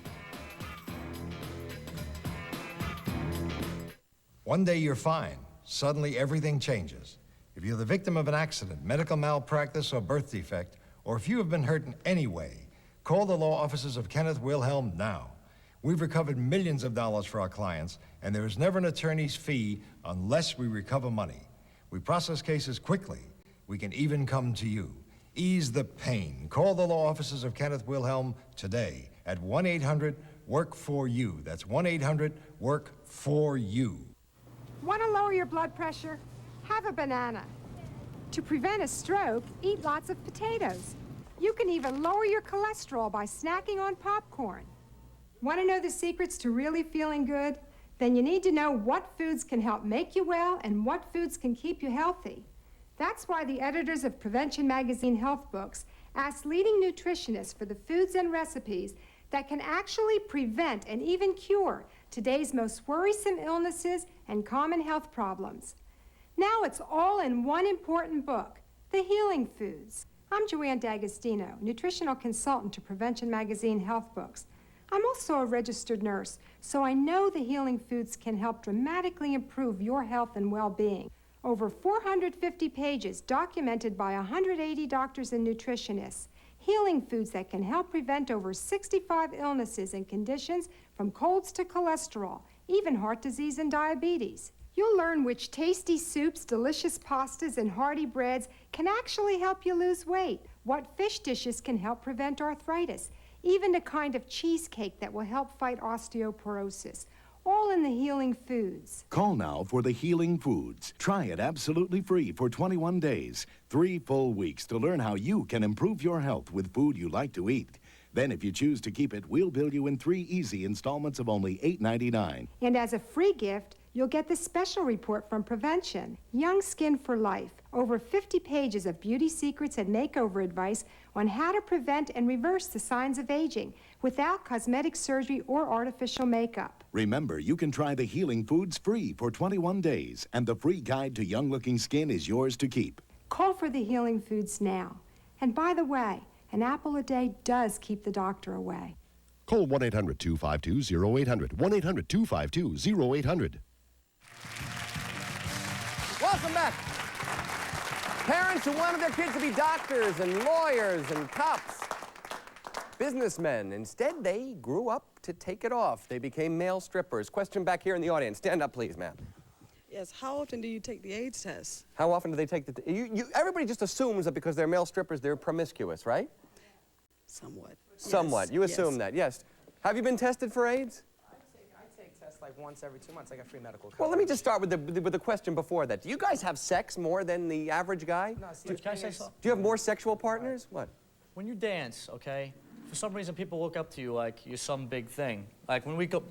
One day you're fine. Suddenly everything changes. If you're the victim of an accident, medical malpractice, or birth defect, or if you have been hurt in any way, call the law offices of Kenneth Wilhelm now. We've recovered millions of dollars for our clients, and there is never an attorney's fee unless we recover money. We process cases quickly. We can even come to you. Ease the pain. Call the law offices of Kenneth Wilhelm today at 1-800-WORK-FOR-YOU. That's 1-800-WORK-FOR-YOU. Want to lower your blood pressure? Have a banana. To prevent a stroke, eat lots of potatoes. You can even lower your cholesterol by snacking on popcorn. Want to know the secrets to really feeling good? Then you need to know what foods can help make you well and what foods can keep you healthy. That's why the editors of Prevention Magazine Health Books asked leading nutritionists for the foods and recipes that can actually prevent and even cure today's most worrisome illnesses and common health problems. Now it's all in one important book, The Healing Foods. I'm Joanne D'Agostino, nutritional consultant to Prevention Magazine Health Books. I'm also a registered nurse, so I know the healing foods can help dramatically improve your health and well-being. Over 450 pages documented by 180 doctors and nutritionists. Healing foods that can help prevent over 65 illnesses and conditions from colds to cholesterol, even heart disease and diabetes. You'll learn which tasty soups, delicious pastas, and hearty breads can actually help you lose weight, what fish dishes can help prevent arthritis, even a kind of cheesecake that will help fight osteoporosis. All in the Healing Foods. Call now for the Healing Foods. Try it absolutely free for 21 days. 3 full weeks to learn how you can improve your health with food you like to eat. Then if you choose to keep it, we'll bill you in 3 easy installments of only $8.99. And as a free gift, you'll get the special report from Prevention, Young Skin for Life. Over 50 pages of beauty secrets and makeover advice on how to prevent and reverse the signs of aging without cosmetic surgery or artificial makeup. Remember, you can try the Healing Foods free for 21 days, and the free guide to young-looking skin is yours to keep. Call for the Healing Foods now. And by the way, an apple a day does keep the doctor away. Call 1-800-252-0800. 1-800-252-0800. Welcome back. Parents who wanted their kids to be doctors and lawyers and cops, businessmen. Instead, they grew up to take it off. They became male strippers. Question back here in the audience. Stand up, please, ma'am. Yes, how often do you take the AIDS test? How often do they take the... everybody just assumes that because they're male strippers, they're promiscuous, right? Somewhat. Somewhat. Yes, You assume yes. that, yes. Have you been tested for AIDS? I take tests like once every 2 months. I got free medical coverage. Well, let me just start with the question before that. Do you guys have sex more than the average guy? No, see, can I say something? Do you have more sexual partners? What? When you dance, okay, for some reason people look up to you like you're some big thing. Like when we go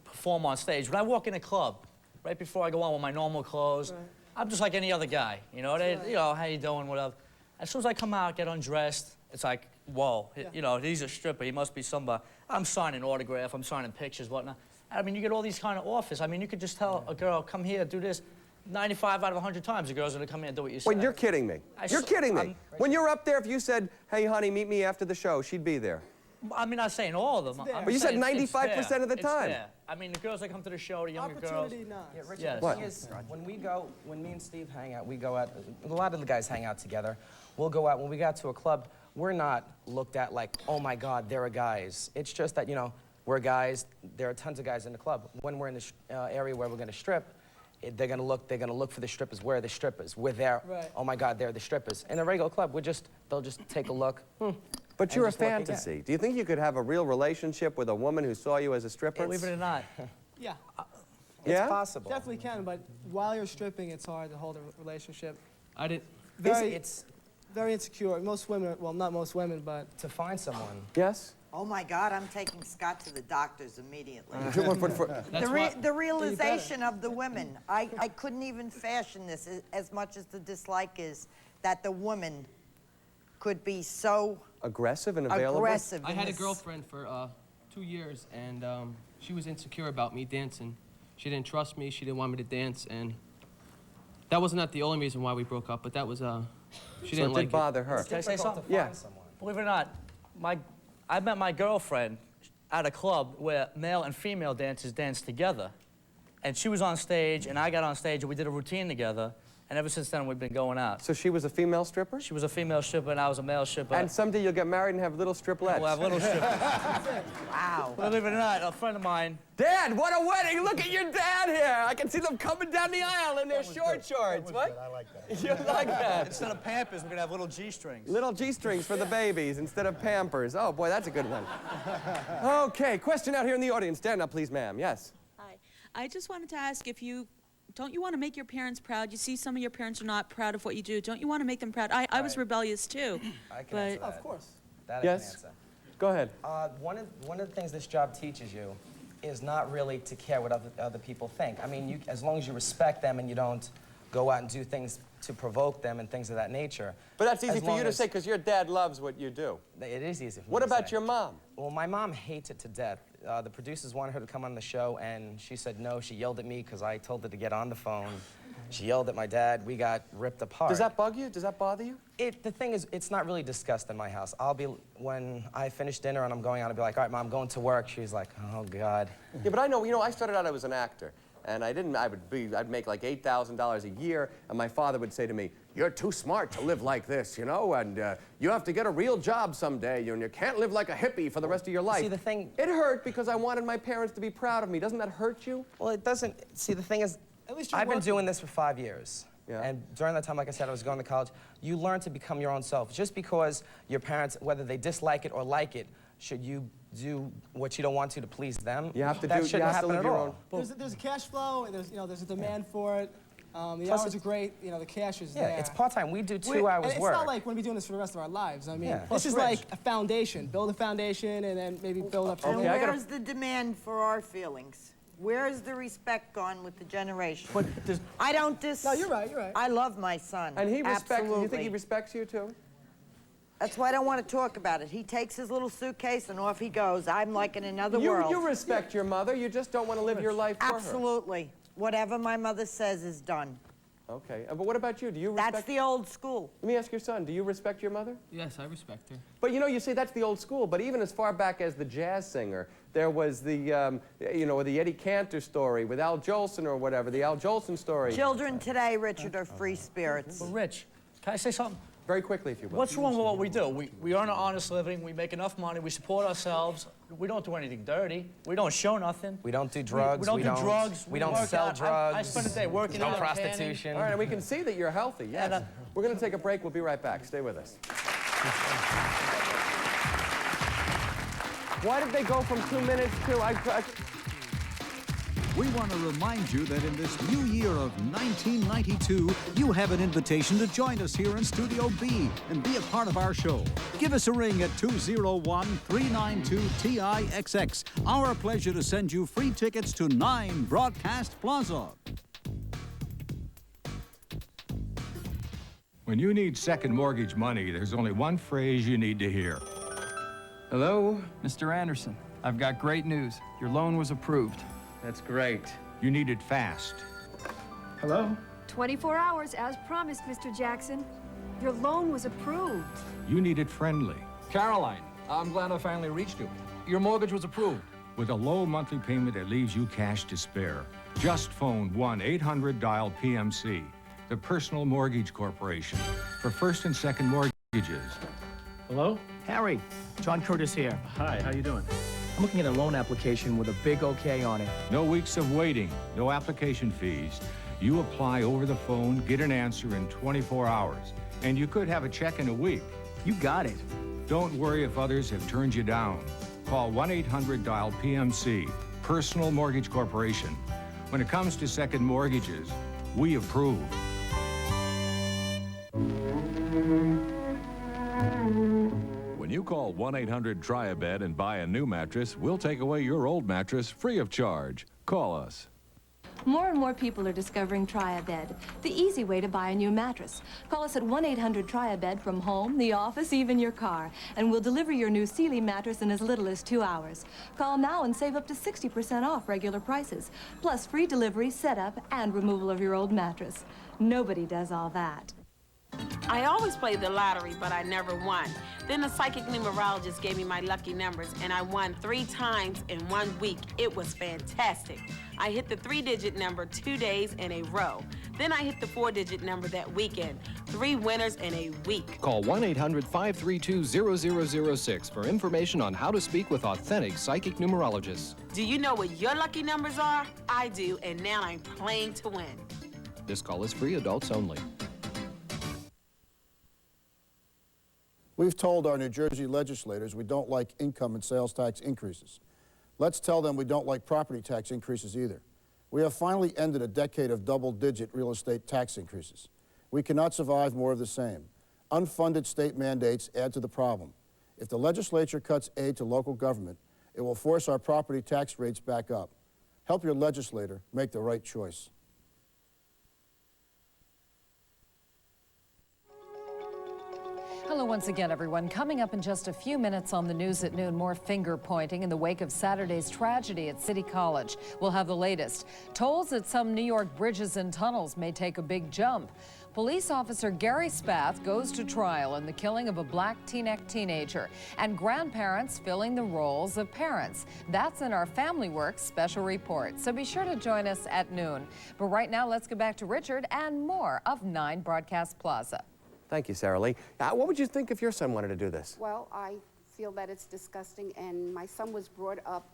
perform on stage, when I walk in a club, right before I go on with my normal clothes, I'm just like any other guy. You know, you know, how you doing, whatever. As soon as I come out, get undressed, it's like, whoa, you know, he's a stripper, he must be somebody. I'm signing autograph, I'm signing pictures, whatnot. I mean, you get all these kind of offers. I mean, you could just tell a girl, come here, do this. 95 out of 100 times, the girl's gonna come here and do what you say. Well, you're kidding me. You're kidding me. When you're up there, if you said, hey, honey, meet me after the show, she'd be there. I'm not saying all of them. But you said 95% of the time. Fair. I mean, the girls that come to the show, the younger girls. Opportunity not. Yeah, Richard, Yes. the thing is, when me and Steve hang out, we go out, a lot of the guys hang out together. We'll go out, when we got to a club, we're not looked at like, oh my God, there are guys. It's just that, you know, we're guys, there are tons of guys in the club. When we're in the area where we're gonna strip, they're gonna look for the strippers. Where are the strippers? We're there. Right. Oh my God, they're the strippers. In a regular club, they'll just take a look. But you're a fantasy. Do you think you could have a real relationship with a woman who saw you as a stripper? Believe it or not. Yeah. It's possible. Definitely can, but while you're stripping, it's hard to hold a relationship. I didn't. It's very insecure. Most women, well, not most women, but to find someone. Yes. Oh my God, I'm taking Scott to the doctors immediately. That's the realization of the women. I couldn't even fashion this as much as the dislike is that the woman could be so aggressive and available. Aggressive. I had a girlfriend for 2 years, and she was insecure about me dancing. She didn't trust me. She didn't want me to dance, and that was not the only reason why we broke up. But that was she didn't like it. bother her. Can I say something? Yeah. Believe it or not, I met my girlfriend at a club where male and female dancers dance together. And she was on stage, and I got on stage, and we did a routine together. And ever since then, we've been going out. So she was a female stripper? She was a female stripper, and I was a male stripper. And someday you'll get married and have little striplets. We'll have little strippers. Wow. Believe it or not, a friend of mine. Dad, what a wedding! Look at your dad here! I can see them coming down the aisle in their short shorts. What? I like that. You like that? Instead of Pampers, we're going to have little G-strings. Little G-strings for the babies instead of Pampers. Oh, boy, that's a good one. Okay, question out here in the audience. Stand up, please, ma'am. Yes? Hi. I just wanted to ask if don't you want to make your parents proud? You see some of your parents are not proud of what you do. Don't you want to make them proud? I was rebellious too. I can answer that. Of course. That Yes. I can answer. Go ahead. One of the things this job teaches you is not really to care what other people think. I mean, as long as you respect them and you don't go out and do things to provoke them and things of that nature. But that's easy for you to say because your dad loves what you do. It is easy for me What to about say. your mom? Well, my mom hates it to death. The producers wanted her to come on the show, and she said no. She yelled at me because I told her to get on the phone. She yelled at my dad. We got ripped apart. Does that bug you? Does that bother you? The thing is, it's not really discussed in my house. When I finish dinner and I'm going out, I'll be like, all right, Mom, I'm going to work. She's like, oh, God. Yeah, but I know, I started out, I was an actor. And I'd make like $8,000 a year, and my father would say to me, you're too smart to live like this, and you have to get a real job someday, and you can't live like a hippie for the rest of your life. See, the thing... It hurt because I wanted my parents to be proud of me. Doesn't that hurt you? Well, it doesn't. See, the thing is, I've been doing this for 5 years. Yeah. And during that time, like I said, I was going to college. You learn to become your own self. Just because your parents, whether they dislike it or like it, should you do what you don't want to please them? You have to that do. shouldn't You have to happen live at your all. own. There's a cash flow, and there's a demand for it. The Plus hours are great. The cash is Yeah, there. it's part-time. We do 2 hours it's work. It's not like we're going to be doing this for the rest of our lives. I mean, Yeah. this Plus is rich. like a foundation. Build a foundation, and then maybe build up. And where's the demand for our feelings? Where's the respect gone with the generation? I don't No, you're right. You're right. I love my son. And he respects. Absolutely. You think he respects you too? That's why I don't want to talk about it. He takes his little suitcase and off he goes. I'm like in another world. You respect your mother. You just don't want to live your life for her. Absolutely. Whatever my mother says is done. Okay, but what about you? Do you respect... That's the old school. Let me ask your son, do you respect your mother? Yes, I respect her. But you say that's the old school, but even as far back as the jazz singer, there was the, the Eddie Cantor story with Al Jolson or whatever, the Al Jolson story. Children today, Richard, are free spirits. But Rich, can I say something? Very quickly, if you will. What's wrong with what we do? We earn an honest living, we make enough money, we support ourselves, we don't do anything dirty, we don't show nothing. We don't do drugs. We don't do drugs. We don't work sell out. drugs. I spend a day working no out. prostitution. All right, and we can see that you're healthy, yes. And, we're going to take a break. We'll be right back. Stay with us. Why did they go from 2 minutes to... We want to remind you that in this new year of 1992, you have an invitation to join us here in Studio B and be a part of our show. Give us a ring at 201-392-TIXX. Our pleasure to send you free tickets to 9 Broadcast Plaza. When you need second mortgage money, there's only one phrase you need to hear. Hello, Mr. Anderson. I've got great news. Your loan was approved. That's great. You need it fast. Hello? 24 hours, as promised, Mr. Jackson. Your loan was approved. You need it friendly. Caroline, I'm glad I finally reached you. Your mortgage was approved. With a low monthly payment that leaves you cash to spare, just phone 1-800-DIAL-PMC, the Personal Mortgage Corporation, for first and second mortgages. Hello? Harry, John Curtis here. Hi, how you doing? I'm looking at a loan application with a big okay on it. No weeks of waiting, no application fees. You apply over the phone, get an answer in 24 hours, and you could have a check in a week. You got it. Don't worry if others have turned you down. Call 1-800-DIAL-PMC, Personal Mortgage Corporation. When it comes to second mortgages, we approve. When you call 1-800-TRY-A-BED and buy a new mattress, we'll take away your old mattress free of charge. Call us. More and more people are discovering Try-A-Bed, the easy way to buy a new mattress. Call us at 1-800-TRY-A-BED from home, the office, even your car, and we'll deliver your new Sealy mattress in as little as 2 hours. Call now and save up to 60% off regular prices, plus free delivery, setup, and removal of your old mattress. Nobody does all that. I always played the lottery, but I never won. Then the psychic numerologist gave me my lucky numbers, and I won 3 times in 1 week. It was fantastic. I hit the 3-digit number 2 days in a row. Then I hit the 4-digit number that weekend. 3 winners in a week. Call 1-800-532-0006 for information on how to speak with authentic psychic numerologists. Do you know what your lucky numbers are? I do, and now I'm playing to win. This call is free, adults only. We've told our New Jersey legislators we don't like income and sales tax increases. Let's tell them we don't like property tax increases either. We have finally ended a decade of double-digit real estate tax increases. We cannot survive more of the same. Unfunded state mandates add to the problem. If the legislature cuts aid to local government, it will force our property tax rates back up. Help your legislator make the right choice. Hello once again, everyone. Coming up in just a few minutes on the news at noon, more finger-pointing in the wake of Saturday's tragedy at City College. We'll have the latest. Tolls at some New York bridges and tunnels may take a big jump. Police officer Gary Spath goes to trial in the killing of a black Teaneck teenager, and grandparents filling the roles of parents. That's in our Family Works special report, so be sure to join us at noon. But right now, let's go back to Richard and more of 9 Broadcast Plaza. Thank you, Sarah Lee. What would you think if your son wanted to do this? Well, I feel that it's disgusting, and my son was brought up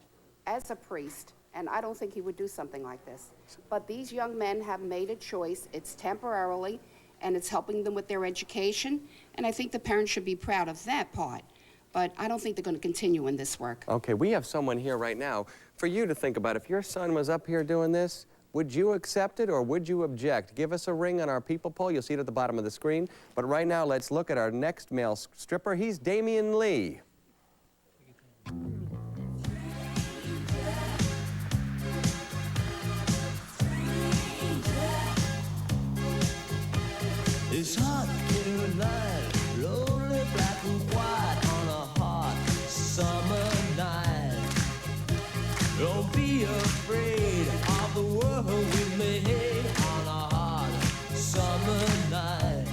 as a priest, and I don't think he would do something like this. But these young men have made a choice. It's temporarily, and it's helping them with their education, and I think the parents should be proud of that part. But I don't think they're going to continue in this work. Okay, we have someone here right now for you to think about. If your son was up here doing this, would you accept it or would you object? Give us a ring on our people poll. You'll see it at the bottom of the screen. But right now, let's look at our next male stripper. He's Damian Lee. It's hot Caroline, lonely black and white on a hot summer night. Don't be afraid of the world we made on a hot summer night.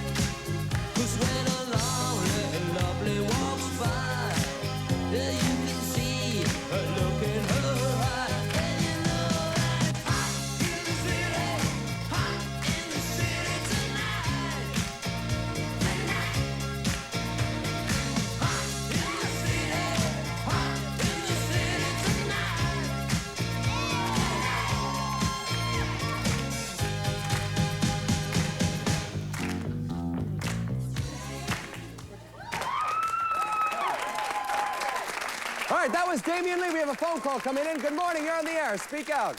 'Cause when a lonely and lovely walks by, yeah, you can see her look in her eye. And you know that it's hot in the city tonight. Hot in the city All right, that was Damian Lee. We have a phone call coming in. Good morning, you're on the air. Speak out.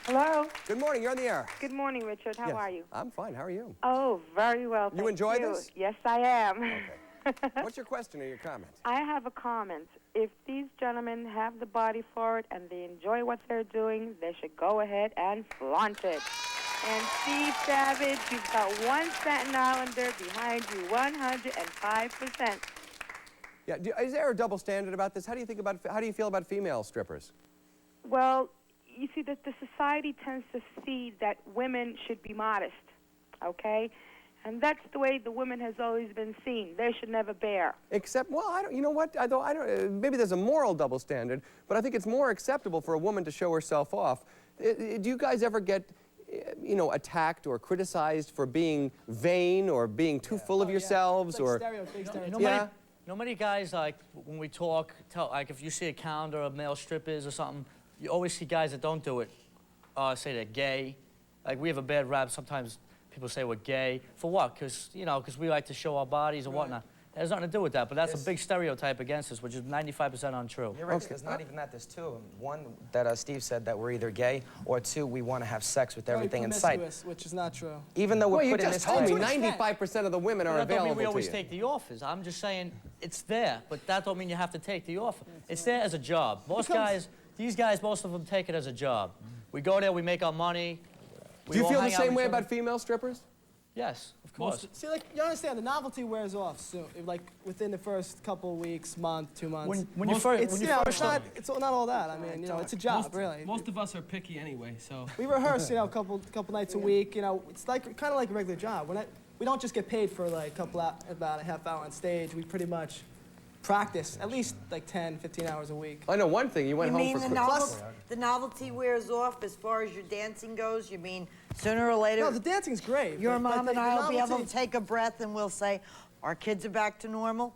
Hello. Good morning, you're on the air. Good morning, Richard. How Yes. are you? I'm fine, how are you? Oh, very well. You thank enjoy this? Yes, I am. Okay. What's your question or your comment? I have a comment. If these gentlemen have the body for it and they enjoy what they're doing, they should go ahead and flaunt it. And Steve Savage, you've got one Staten Islander behind you, 105%. Yeah, is there a double standard about this? How do you feel about female strippers? Well, you see that the society tends to see that women should be modest, okay? And that's the way the woman has always been seen. They should never bear. Except, well, I don't, you know what? I don't, maybe there's a moral double standard, but I think it's more acceptable for a woman to show herself off. Do you guys ever get, you know, attacked or criticized for being vain or being too full of yourselves? Like or stereotype. Yeah. You know many guys, like, when we talk, like, if you see a calendar of male strippers or something, you always see guys that don't do it say they're gay. Like, we have a bad rap. Sometimes people say we're gay. For what? Because, you know, because we like to show our bodies and whatnot. It has nothing to do with that, but that's a big stereotype against us, which is 95% untrue. You're right, there's not even that. There's two. One, that Steve said that we're either gay, or two, we want to have sex with everything in sight. Which is not true. Even though we're well, you put in just this told me way. 95% of the women are That don't available mean we always to you. take the offers. I'm just saying it's there, but that don't mean you have to take the offer. It's there as a job. Most guys, these guys, most of them take it as a job. We go there, we make our money. Do you feel the same way about female strippers? Yes, of course. See, like, you understand, the novelty wears off soon. Like, within the first couple weeks, month, 2 months. When you first it's not all that. I mean, you know, it's a job, really. Most of us are picky anyway, so. We rehearse, you know, a couple nights a week. You know, it's like kind of like a regular job. We don't just get paid for like about a half hour on stage. We pretty much practice at least like 10, 15 hours a week. I know one thing. You went You home mean for the novelty wears off as far as your dancing goes? You mean sooner or later? No, the dancing's great. Your but mom and the I will be able to novelty- take a breath and we'll say, our kids are back to normal?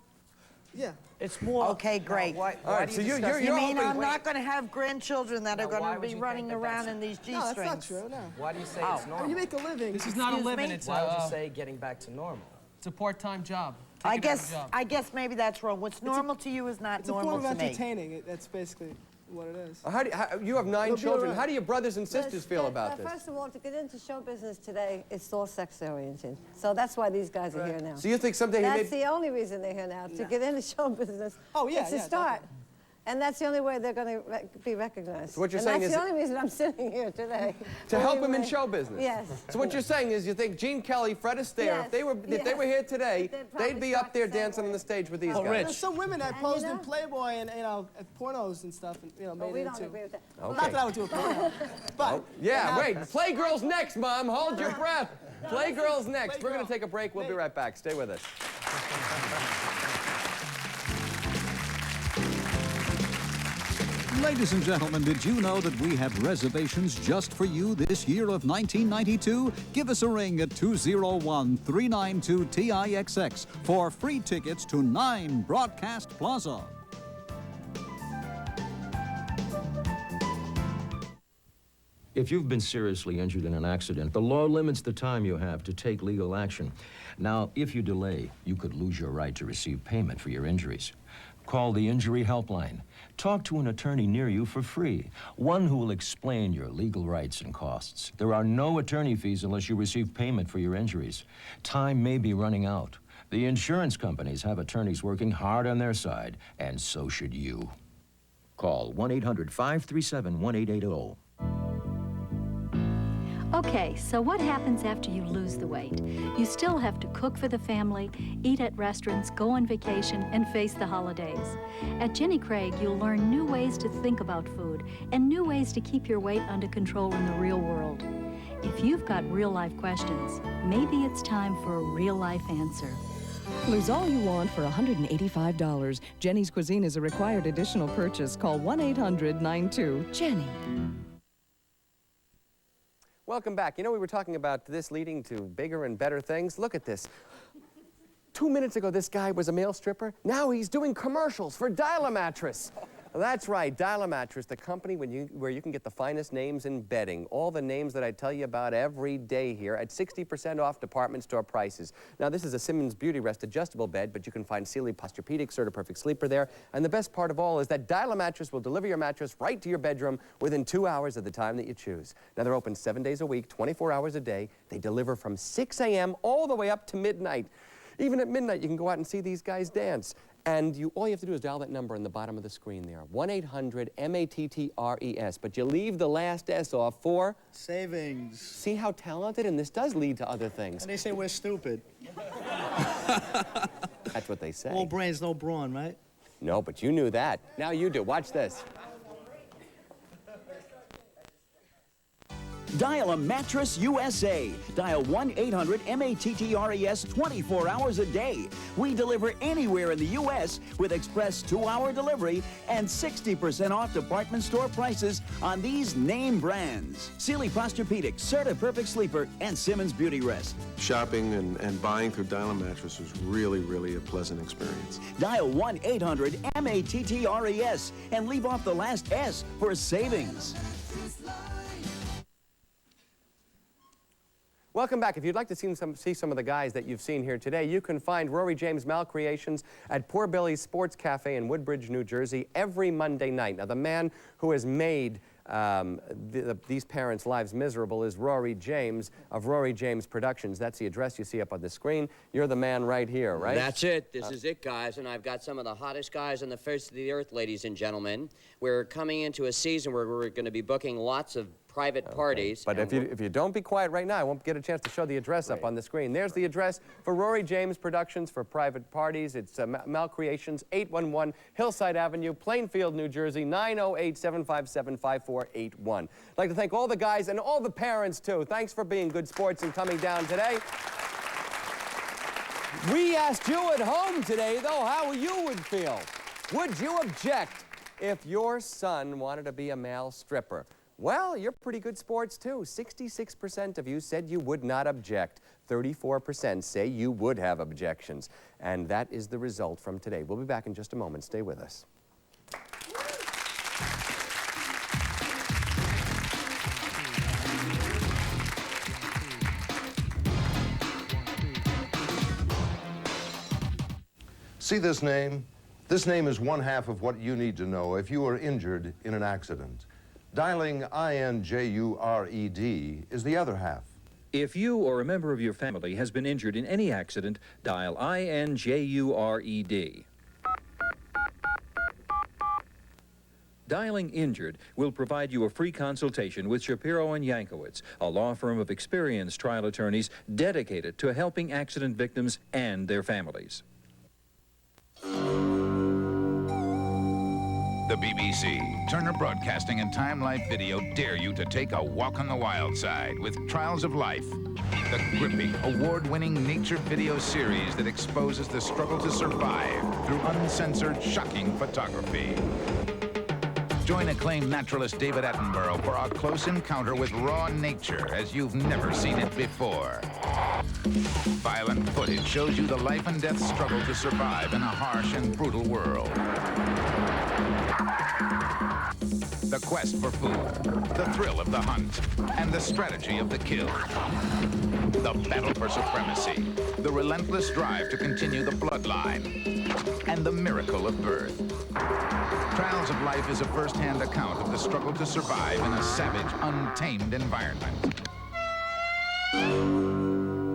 Yeah. It's more. Okay, great. Why All right, do so you you're discuss- You mean hoping- I'm not going to have grandchildren that are why going to would be you running think that around that's- in these No, G-strings? that's not true, no. Why do you say it's normal? When you make a living. This is not a Excuse living, me? it's Why would you a, say getting back to normal? it's a part-time job. I Take it as a guess, job. I guess maybe that's wrong. What's normal to you is not It's a normal form of to me. entertaining. That's basically what it is. You have 9 It'll be children. all right. How do your brothers and sisters feel about this? First of all, to get into show business today, it's all sex-oriented. So that's why these guys are here now. So you think someday he That's may... the only reason they're here now, to get into show business. Oh, yeah, It's a yeah, start. And that's the only way they're going to be recognized. So what you're and saying that's is- the only reason I'm sitting here today. To help him in Anyway, show business. Yes. So what you're saying is you think Gene Kelly, Fred Astaire, Yes, if they were here today, they'd be up there dancing on the stage with these guys. There's some women that posed in Playboy and, you know, at pornos and stuff, and, you know, made we it don't into. agree with that. Okay. Not that I would do a porno, but. Yeah, wait. Playgirl's next, Mom. Hold your breath. Playgirl's next. We're going to take a break. We'll be right back. Stay with us. Ladies and gentlemen, did you know that we have reservations just for you this year of 1992? Give us a ring at 201-392-TIXX for free tickets to 9 Broadcast Plaza. If you've been seriously injured in an accident, the law limits the time you have to take legal action. Now, if you delay, you could lose your right to receive payment for your injuries. Call the Injury Helpline. Talk to an attorney near you for free, one who will explain your legal rights and costs. There are no attorney fees unless you receive payment for your injuries. Time may be running out. The insurance companies have attorneys working hard on their side, and so should you. Call 1-800-537-1880. Okay, so what happens after you lose the weight? You still have to cook for the family, eat at restaurants, go on vacation, and face the holidays. At Jenny Craig, you'll learn new ways to think about food and new ways to keep your weight under control in the real world. If you've got real-life questions, maybe it's time for a real-life answer. Lose all you want for $185. Jenny's Cuisine is a required additional purchase. Call 1-800-92-JENNY. Welcome back. You know, we were talking about this leading to bigger and better things. Look at this. 2 minutes ago, this guy was a male stripper. Now he's doing commercials for Dial-A-Mattress. That's right, Dial-A-Mattress, the company where you can get the finest names in bedding. All the names that I tell you about every day here at 60% off department store prices. Now, this is a Simmons Beauty Rest adjustable bed, but you can find Sealy Posturepedic, Perfect Sleeper there. And the best part of all is that Dial-A-Mattress will deliver your mattress right to your bedroom within 2 hours of the time that you choose. Now, they're open 7 days a week, 24 hours a day. They deliver from 6 a.m. all the way up to midnight. Even at midnight, you can go out and see these guys dance. And all you have to do is dial that number on the bottom of the screen there, 1-800-MATTRES. But you leave the last S off for? Savings. See how talented? And this does lead to other things. And they say we're stupid. That's what they say. All brains, no brawn, right? No, but you knew that. Now you do. Watch this. Dial a Mattress USA. Dial 1-800-MATTRES 24 hours a day. We deliver anywhere in the U.S. with express 2-hour delivery and 60% off department store prices on these name brands. Sealy Posturepedic, Serta Perfect Sleeper, and Simmons Beauty Rest. Shopping and buying through Dial a Mattress was really, really a pleasant experience. Dial 1-800-MATTRES and leave off the last S for savings. Welcome back. If you'd like to see some of the guys that you've seen here today, you can find Rory James Malcreations at Poor Billy's Sports Cafe in Woodbridge, New Jersey, every Monday night. Now, the man who has made these parents' lives miserable is Rory James of Rory James Productions. That's the address you see up on the screen. You're the man right here, right? That's it. This is it, guys. And I've got some of the hottest guys on the face of the earth, ladies and gentlemen. We're coming into a season where we're going to be booking lots of private parties. But if you don't be quiet right now, I won't get a chance to show the address up on the screen. There's the address for Rory James Productions for private parties. It's Malcreations, 811 Hillside Avenue, Plainfield, New Jersey, 908-757-5481. I'd like to thank all the guys and all the parents, too. Thanks for being good sports and coming down today. We asked you at home today, though, how you would feel. Would you object if your son wanted to be a male stripper? Well, you're pretty good sports, too. 66% of you said you would not object. 34% say you would have objections. And that is the result from today. We'll be back in just a moment. Stay with us. See this name? This name is one half of what you need to know if you are injured in an accident. Dialing INJURED is the other half. If you or a member of your family has been injured in any accident, dial INJURED. Dialing Injured will provide you a free consultation with Shapiro and Yankowitz, a law firm of experienced trial attorneys dedicated to helping accident victims and their families. The BBC, Turner Broadcasting, and Time Life Video dare you to take a walk on the wild side with Trials of Life, the gripping, award-winning nature video series that exposes the struggle to survive through uncensored, shocking photography. Join acclaimed naturalist David Attenborough for a close encounter with raw nature as you've never seen it before. Violent footage shows you the life and death struggle to survive in a harsh and brutal world. The quest for food, the thrill of the hunt, and the strategy of the kill. The battle for supremacy, the relentless drive to continue the bloodline, and the miracle of birth. Trials of Life is a first-hand account of the struggle to survive in a savage, untamed environment.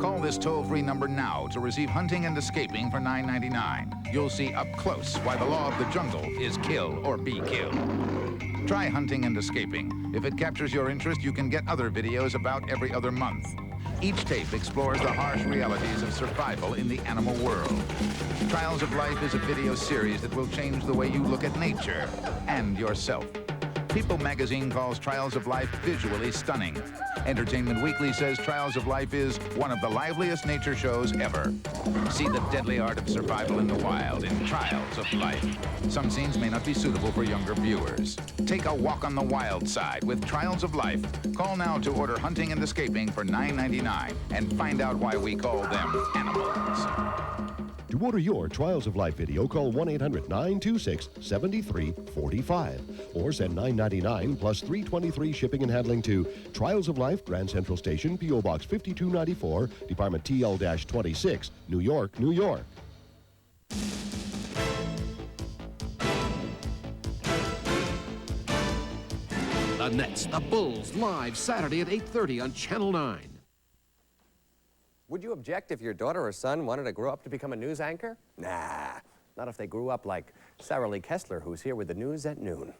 Call this toll-free number now to receive Hunting and Escaping for $9.99. You'll see up close why the law of the jungle is kill or be killed. Try Hunting and Escaping. If it captures your interest, you can get other videos about every other month. Each tape explores the harsh realities of survival in the animal world. Trials of Life is a video series that will change the way you look at nature and yourself. People magazine calls Trials of Life visually stunning. Entertainment Weekly says Trials of Life is one of the liveliest nature shows ever. See the deadly art of survival in the wild in Trials of Life. Some scenes may not be suitable for younger viewers. Take a walk on the wild side with Trials of Life. Call now to order Hunting and Escaping for $9.99 and find out why we call them animals. To order your Trials of Life video, call 1-800-926-7345 or send $9.99 plus $3.23 shipping and handling to Trials of Life, Grand Central Station, P.O. Box 5294, Department TL-26, New York, New York. The Nets, the Bulls, live Saturday at 8:30 on Channel 9. Would you object if your daughter or son wanted to grow up to become a news anchor? Nah, not if they grew up like Sarah Lee Kessler, who's here with the news at noon.